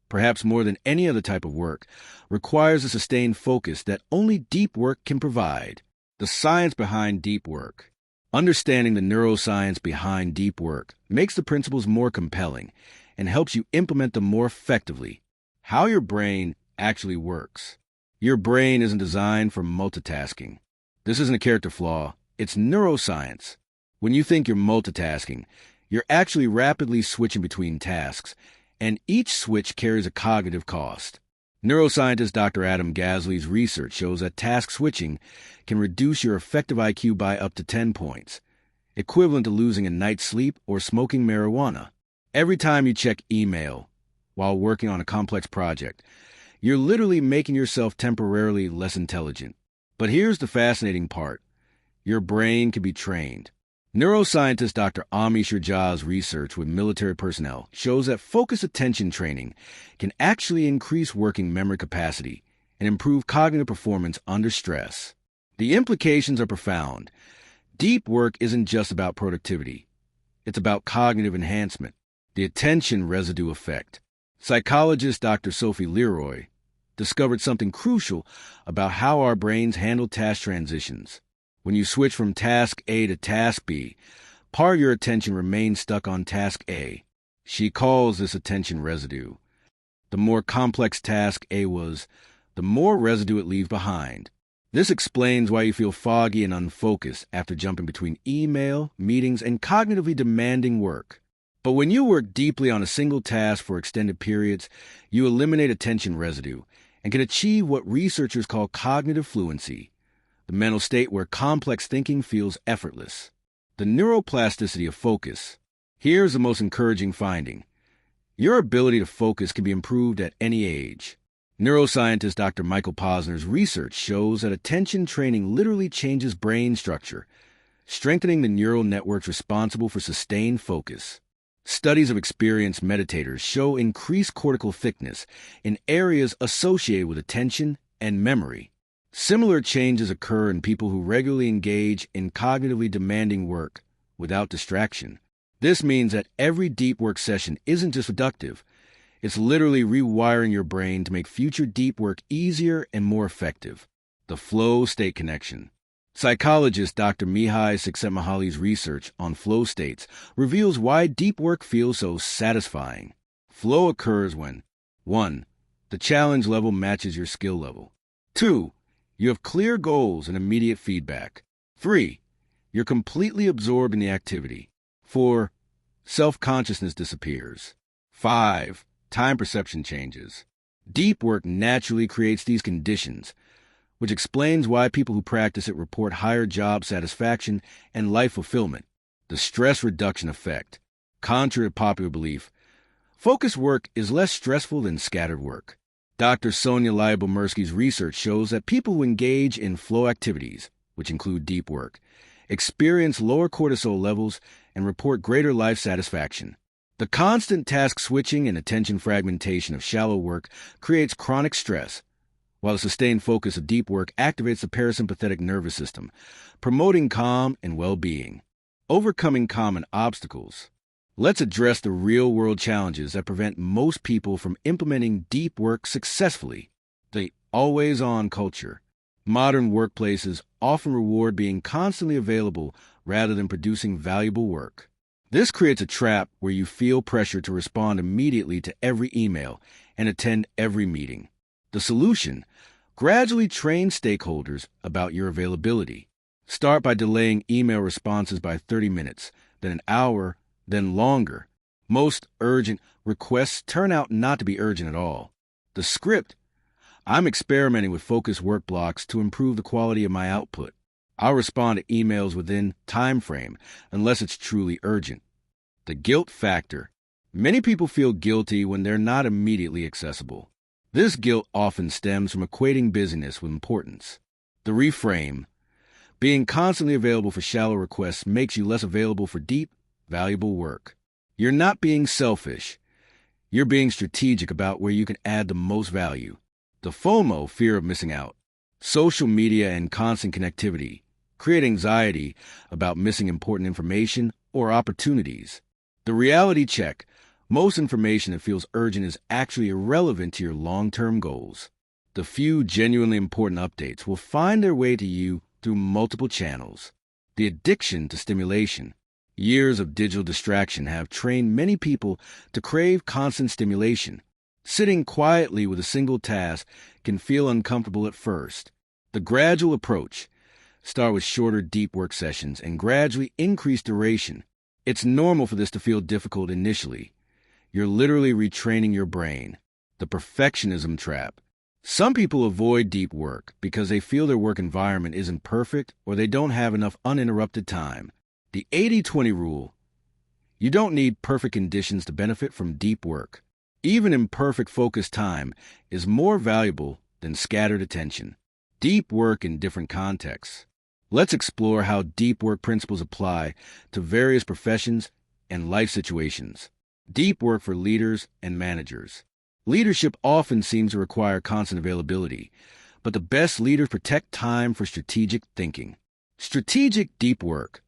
perhaps more than any other type of work, requires a sustained focus that only deep work can provide. The science behind deep work. Understanding the neuroscience behind deep work makes the principles more compelling and helps you implement them more effectively. How your brain actually works. Your brain isn't designed for multitasking. This isn't a character flaw, it's neuroscience. When you think you're multitasking, you're actually rapidly switching between tasks, and each switch carries a cognitive cost. Neuroscientist Dr. Adam Gasley's research shows that task switching can reduce your effective IQ by up to 10 points, equivalent to losing a night's sleep or smoking marijuana. Every time you check email while working on a complex project, you're literally making yourself temporarily less intelligent. But here's the fascinating part. Your brain can be trained. Neuroscientist Dr. Ami Shirjah's research with military personnel shows that focused attention training can actually increase working memory capacity and improve cognitive performance under stress. The implications are profound. Deep work isn't just about productivity. It's about cognitive enhancement, the attention residue effect. Psychologist Dr. Sophie Leroy discovered something crucial about how our brains handle task transitions. When you switch from task A to task B, part of your attention remains stuck on task A. She calls this attention residue. The more complex task A was, the more residue it leaves behind. This explains why you feel foggy and unfocused after jumping between email, meetings, and cognitively demanding work. But when you work deeply on a single task for extended periods, you eliminate attention residue and can achieve what researchers call cognitive fluency, the mental state where complex thinking feels effortless. The neuroplasticity of focus. Here's the most encouraging finding. Your ability to focus can be improved at any age. Neuroscientist Dr. Michael Posner's research shows that attention training literally changes brain structure, strengthening the neural networks responsible for sustained focus. Studies of experienced meditators show increased cortical thickness in areas associated with attention and memory. Similar changes occur in people who regularly engage in cognitively demanding work without distraction. This means that every deep work session isn't just productive. It's literally rewiring your brain to make future deep work easier and more effective. The flow state connection. Psychologist Dr. Mihai Csikszentmihalyi's research on flow states reveals why deep work feels so satisfying. Flow occurs when 1. The challenge level matches your skill level. 2. You have clear goals and immediate feedback. 3. You're completely absorbed in the activity. 4. Self-consciousness disappears. 5. Time perception changes. Deep work naturally creates these conditions, which explains why people who practice it report higher job satisfaction and life fulfillment. The stress reduction effect. Contrary to popular belief, focused work is less stressful than scattered work. Dr. Sonia Lyubomirsky's research shows that people who engage in flow activities, which include deep work, experience lower cortisol levels and report greater life satisfaction. The constant task switching and attention fragmentation of shallow work creates chronic stress, while the sustained focus of deep work activates the parasympathetic nervous system, promoting calm and well-being. Overcoming common obstacles. Let's address the real-world challenges that prevent most people from implementing deep work successfully. The always-on culture. Modern workplaces often reward being constantly available rather than producing valuable work. This creates a trap where you feel pressure to respond immediately to every email and attend every meeting. The solution: gradually train stakeholders about your availability. Start by delaying email responses by 30 minutes, then an hour, then longer. Most urgent requests turn out not to be urgent at all. The script: I'm experimenting with focused work blocks to improve the quality of my output. I'll respond to emails within time frame unless it's truly urgent. The guilt factor. Many people feel guilty when they're not immediately accessible. This guilt often stems from equating busyness with importance. The reframe. Being constantly available for shallow requests makes you less available for deep, valuable work. You're not being selfish. You're being strategic about where you can add the most value. The FOMO, fear of missing out. Social media and constant connectivity create anxiety about missing important information or opportunities. The reality check. Most information that feels urgent is actually irrelevant to your long-term goals. The few genuinely important updates will find their way to you through multiple channels. The addiction to stimulation. Years of digital distraction have trained many people to crave constant stimulation. Sitting quietly with a single task can feel uncomfortable at first. The gradual approach. Start with shorter deep work sessions and gradually increase duration. It's normal for this to feel difficult initially. You're literally retraining your brain. The perfectionism trap. Some people avoid deep work because they feel their work environment isn't perfect or they don't have enough uninterrupted time. The 80-20 rule. You don't need perfect conditions to benefit from deep work. Even imperfect focused time is more valuable than scattered attention. Deep work in different contexts. Let's explore how deep work principles apply to various professions and life situations. Deep work for leaders and managers. Leadership often seems to require constant availability, but the best leaders protect time for strategic thinking. Strategic deep work.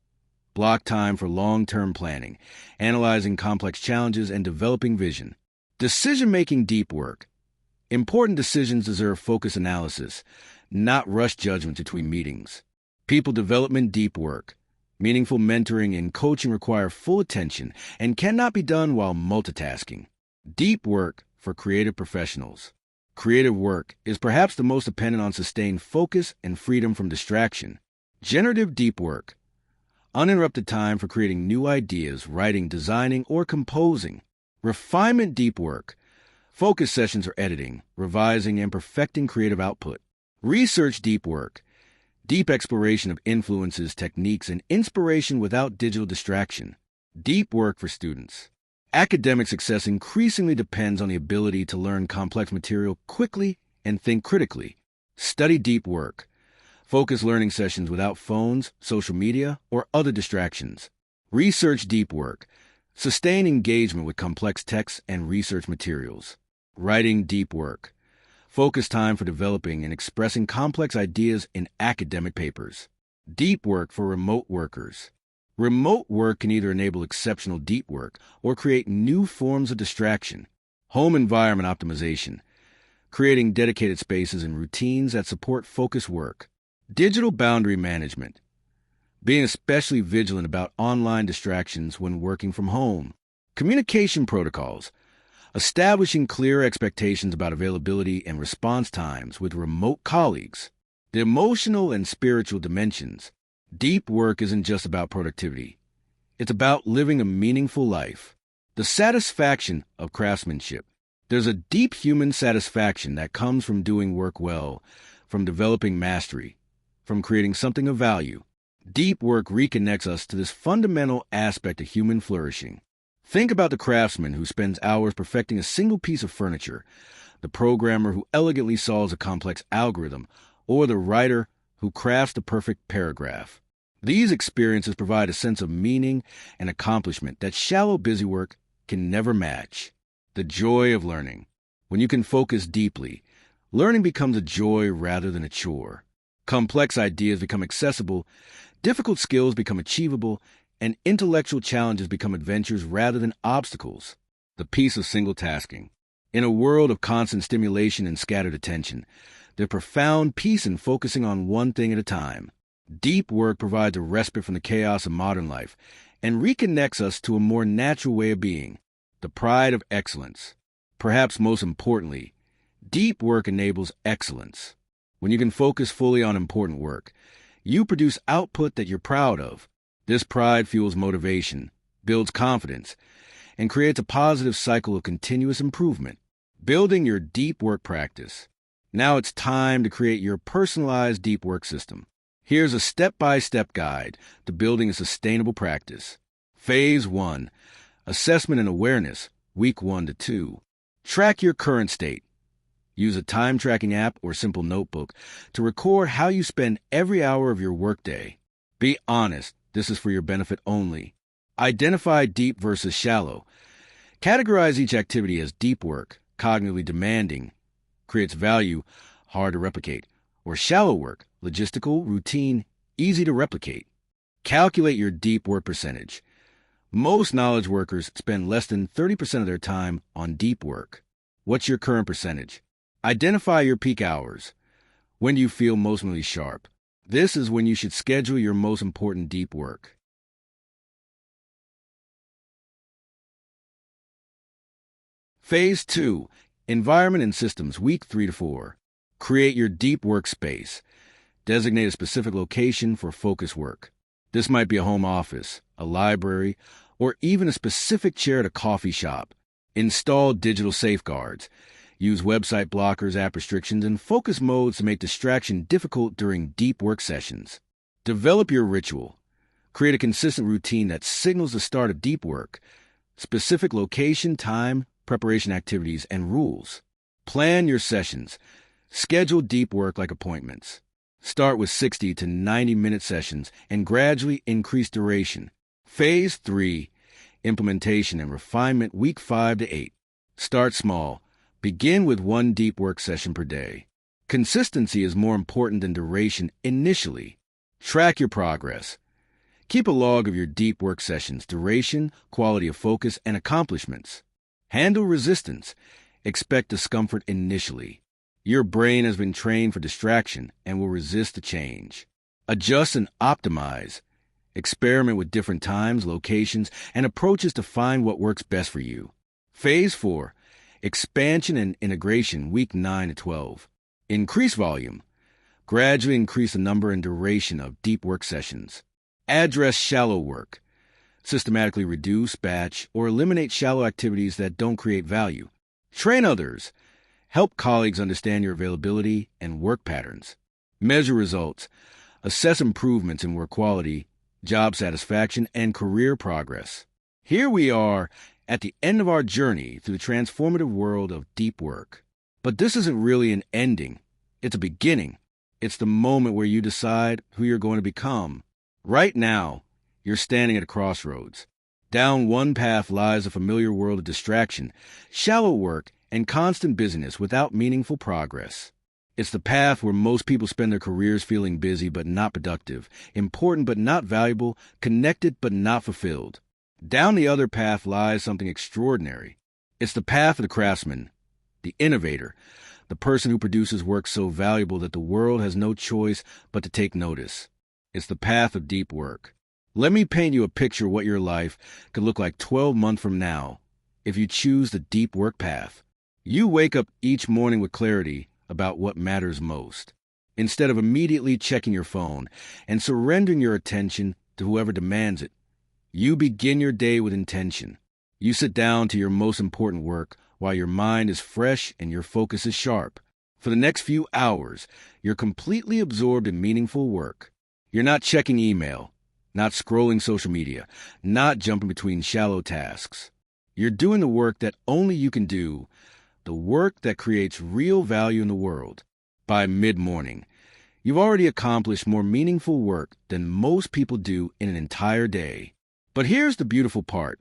Block time for long-term planning, analyzing complex challenges, and developing vision. Decision-making deep work. Important decisions deserve focused analysis, not rushed judgment between meetings. People development deep work. Meaningful mentoring and coaching require full attention and cannot be done while multitasking. Deep work for creative professionals. Creative work is perhaps the most dependent on sustained focus and freedom from distraction. Generative deep work. Uninterrupted time for creating new ideas, writing, designing, or composing. Refinement deep work. Focus sessions or editing, revising, and perfecting creative output. Research deep work. Deep exploration of influences, techniques, and inspiration without digital distraction. Deep work for students. Academic success increasingly depends on the ability to learn complex material quickly and think critically. Study deep work. Focus learning sessions without phones, social media, or other distractions. Research deep work. Sustain engagement with complex texts and research materials. Writing deep work. Focus time for developing and expressing complex ideas in academic papers. Deep work for remote workers. Remote work can either enable exceptional deep work or create new forms of distraction. Home environment optimization. Creating dedicated spaces and routines that support focused work. Digital boundary management. Being especially vigilant about online distractions when working from home. Communication protocols. Establishing clear expectations about availability and response times with remote colleagues. The emotional and spiritual dimensions. Deep work isn't just about productivity. It's about living a meaningful life. The satisfaction of craftsmanship. There's a deep human satisfaction that comes from doing work well, from developing mastery, from creating something of value. Deep work reconnects us to this fundamental aspect of human flourishing. Think about the craftsman who spends hours perfecting a single piece of furniture, the programmer who elegantly solves a complex algorithm, or the writer who crafts the perfect paragraph. These experiences provide a sense of meaning and accomplishment that shallow busy work can never match. The joy of learning. When you can focus deeply, learning becomes a joy rather than a chore. Complex ideas become accessible, difficult skills become achievable, and intellectual challenges become adventures rather than obstacles. The peace of single tasking. In a world of constant stimulation and scattered attention, there's profound peace in focusing on one thing at a time. Deep work provides a respite from the chaos of modern life and reconnects us to a more natural way of being, the pride of excellence. Perhaps most importantly, deep work enables excellence. When you can focus fully on important work, you produce output that you're proud of. This pride fuels motivation, builds confidence, and creates a positive cycle of continuous improvement. Building your deep work practice. Now it's time to create your personalized deep work system. Here's a step-by-step guide to building a sustainable practice. Phase 1. Assessment and awareness, week 1 to 2. Track your current state. Use a time-tracking app or simple notebook to record how you spend every hour of your workday. Be honest. This is for your benefit only. Identify deep versus shallow. Categorize each activity as deep work, cognitively demanding, creates value, hard to replicate, or shallow work, logistical, routine, easy to replicate. Calculate your deep work percentage. Most knowledge workers spend less than 30% of their time on deep work. What's your current percentage? Identify your peak hours. When do you feel most mentally sharp? This is when you should schedule your most important deep work. Phase 2. Environment and systems, week 3 to 4. Create your deep workspace. Designate a specific location for focus work. This might be a home office, a library, or even a specific chair at a coffee shop. Install digital safeguards. Use website blockers, app restrictions, and focus modes to make distraction difficult during deep work sessions. Develop your ritual. Create a consistent routine that signals the start of deep work. Specific location, time, preparation activities, and rules. Plan your sessions. Schedule deep work like appointments. Start with 60 to 90-minute sessions and gradually increase duration. Phase 3. Implementation and refinement, week 5 to 8. Start small. Begin with 1 deep work session per day. Consistency is more important than duration initially. Track your progress. Keep a log of your deep work sessions, duration, quality of focus, and accomplishments. Handle resistance. Expect discomfort initially. Your brain has been trained for distraction and will resist the change. Adjust and optimize. Experiment with different times, locations, and approaches to find what works best for you. Phase 4. Expansion and integration, week 9 to 12. Increase volume. Gradually increase the number and duration of deep work sessions. Address shallow work. Systematically reduce, batch, or eliminate shallow activities that don't create value. Train others. Help colleagues understand your availability and work patterns. Measure results. Assess improvements in work quality, job satisfaction, and career progress. Here we are at the end of our journey through the transformative world of deep work. But this isn't really an ending. It's a beginning. It's the moment where you decide who you're going to become. Right now, you're standing at a crossroads. Down one path lies a familiar world of distraction, shallow work, and constant busyness without meaningful progress. It's the path where most people spend their careers feeling busy but not productive, important but not valuable, connected but not fulfilled. Down the other path lies something extraordinary. It's the path of the craftsman, the innovator, the person who produces work so valuable that the world has no choice but to take notice. It's the path of deep work. Let me paint you a picture of what your life could look like 12 months from now if you choose the deep work path. You wake up each morning with clarity about what matters most. Instead of immediately checking your phone and surrendering your attention to whoever demands it, you begin your day with intention. You sit down to your most important work while your mind is fresh and your focus is sharp. For the next few hours, you're completely absorbed in meaningful work. You're not checking email, not scrolling social media, not jumping between shallow tasks. You're doing the work that only you can do, the work that creates real value in the world. By mid-morning, you've already accomplished more meaningful work than most people do in an entire day. But here's the beautiful part.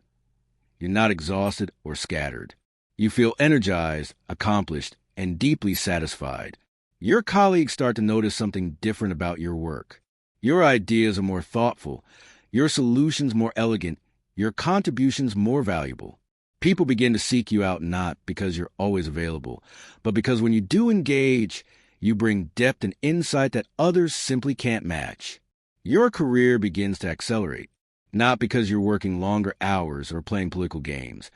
You're not exhausted or scattered. You feel energized, accomplished, and deeply satisfied. Your colleagues start to notice something different about your work. Your ideas are more thoughtful, your solutions more elegant, your contributions more valuable. People begin to seek you out not because you're always available, but because when you do engage, you bring depth and insight that others simply can't match. Your career begins to accelerate, not because you're working longer hours or playing political games,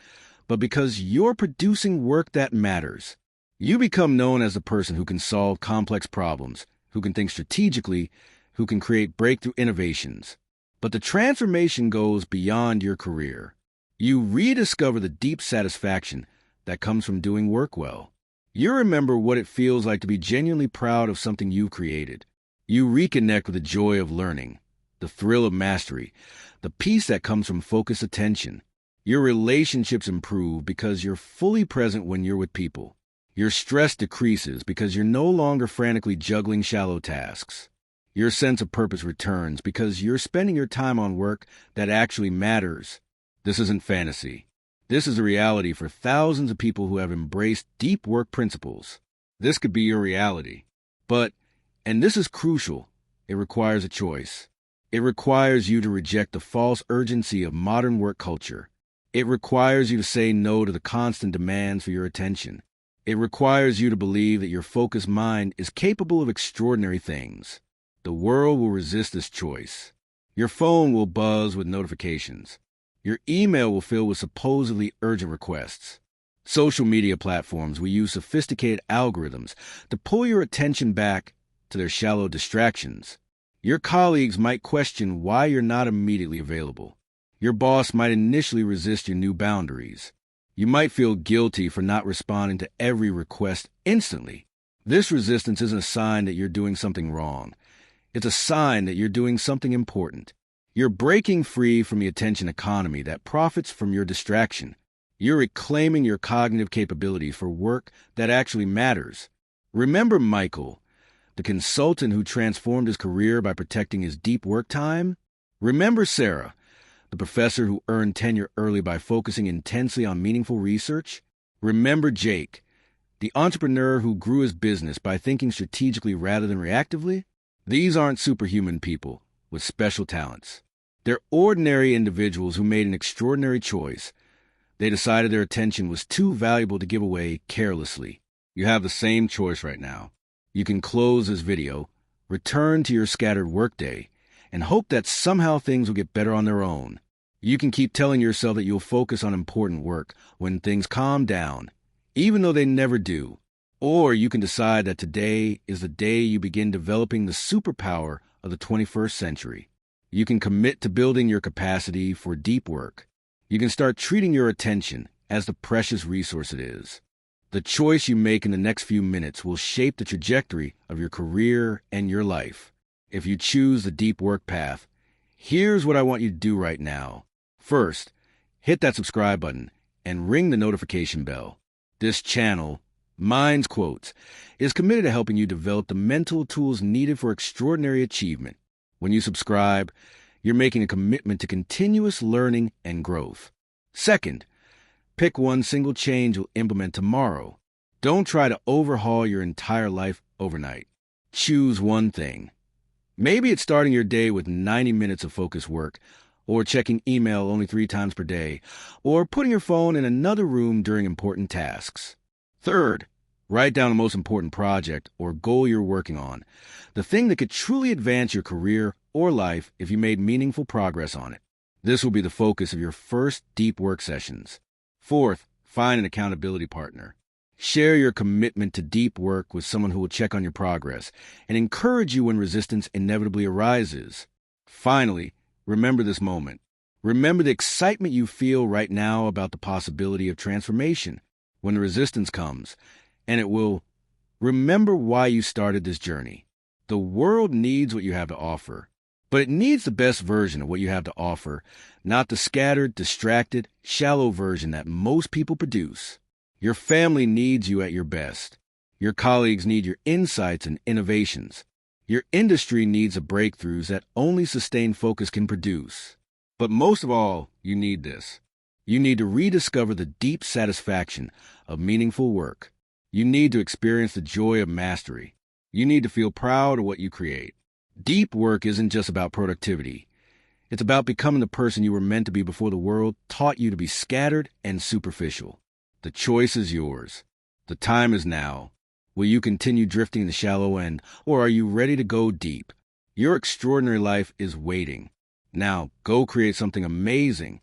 but because you're producing work that matters. You become known as the person who can solve complex problems, who can think strategically, who can create breakthrough innovations. But the transformation goes beyond your career. You rediscover the deep satisfaction that comes from doing work well. You remember what it feels like to be genuinely proud of something you've created. You reconnect with the joy of learning, the thrill of mastery, the peace that comes from focused attention. Your relationships improve because you're fully present when you're with people. Your stress decreases because you're no longer frantically juggling shallow tasks. Your sense of purpose returns because you're spending your time on work that actually matters. This isn't fantasy. This is a reality for thousands of people who have embraced deep work principles. This could be your reality. But, and this is crucial, it requires a choice. It requires you to reject the false urgency of modern work culture. It requires you to say no to the constant demands for your attention. It requires you to believe that your focused mind is capable of extraordinary things. The world will resist this choice. Your phone will buzz with notifications. Your email will fill with supposedly urgent requests. Social media platforms will use sophisticated algorithms to pull your attention back to their shallow distractions. Your colleagues might question why you're not immediately available. Your boss might initially resist your new boundaries. You might feel guilty for not responding to every request instantly. This resistance isn't a sign that you're doing something wrong. It's a sign that you're doing something important. You're breaking free from the attention economy that profits from your distraction. You're reclaiming your cognitive capabilities for work that actually matters. Remember Michael, the consultant who transformed his career by protecting his deep work time? Remember Sarah, the professor who earned tenure early by focusing intensely on meaningful research? Remember Jake, the entrepreneur who grew his business by thinking strategically rather than reactively? These aren't superhuman people with special talents. They're ordinary individuals who made an extraordinary choice. They decided their attention was too valuable to give away carelessly. You have the same choice right now. You can close this video, return to your scattered workday, and hope that somehow things will get better on their own. You can keep telling yourself that you'll focus on important work when things calm down, even though they never do. Or you can decide that today is the day you begin developing the superpower of the 21st century. You can commit to building your capacity for deep work. You can start treating your attention as the precious resource it is. The choice you make in the next few minutes will shape the trajectory of your career and your life. If you choose the deep work path, here's what I want you to do right now. First, hit that subscribe button and ring the notification bell. This channel, Minds Quotes, is committed to helping you develop the mental tools needed for extraordinary achievement. When you subscribe, you're making a commitment to continuous learning and growth. Second, pick one single change you'll implement tomorrow. Don't try to overhaul your entire life overnight. Choose one thing. Maybe it's starting your day with 90 minutes of focused work, or checking email only 3 times per day, or putting your phone in another room during important tasks. Third, write down the most important project or goal you're working on, the thing that could truly advance your career or life if you made meaningful progress on it. This will be the focus of your first deep work sessions. Fourth, find an accountability partner. Share your commitment to deep work with someone who will check on your progress and encourage you when resistance inevitably arises. Finally, remember this moment. Remember the excitement you feel right now about the possibility of transformation when the resistance comes, and it will. Remember why you started this journey. The world needs what you have to offer, but it needs the best version of what you have to offer, not the scattered, distracted, shallow version that most people produce. Your family needs you at your best. Your colleagues need your insights and innovations. Your industry needs the breakthroughs that only sustained focus can produce. But most of all, you need this. You need to rediscover the deep satisfaction of meaningful work. You need to experience the joy of mastery. You need to feel proud of what you create. Deep work isn't just about productivity. It's about becoming the person you were meant to be before the world taught you to be scattered and superficial. The choice is yours. The time is now. Will you continue drifting in the shallow end, or are you ready to go deep? Your extraordinary life is waiting. Now, go create something amazing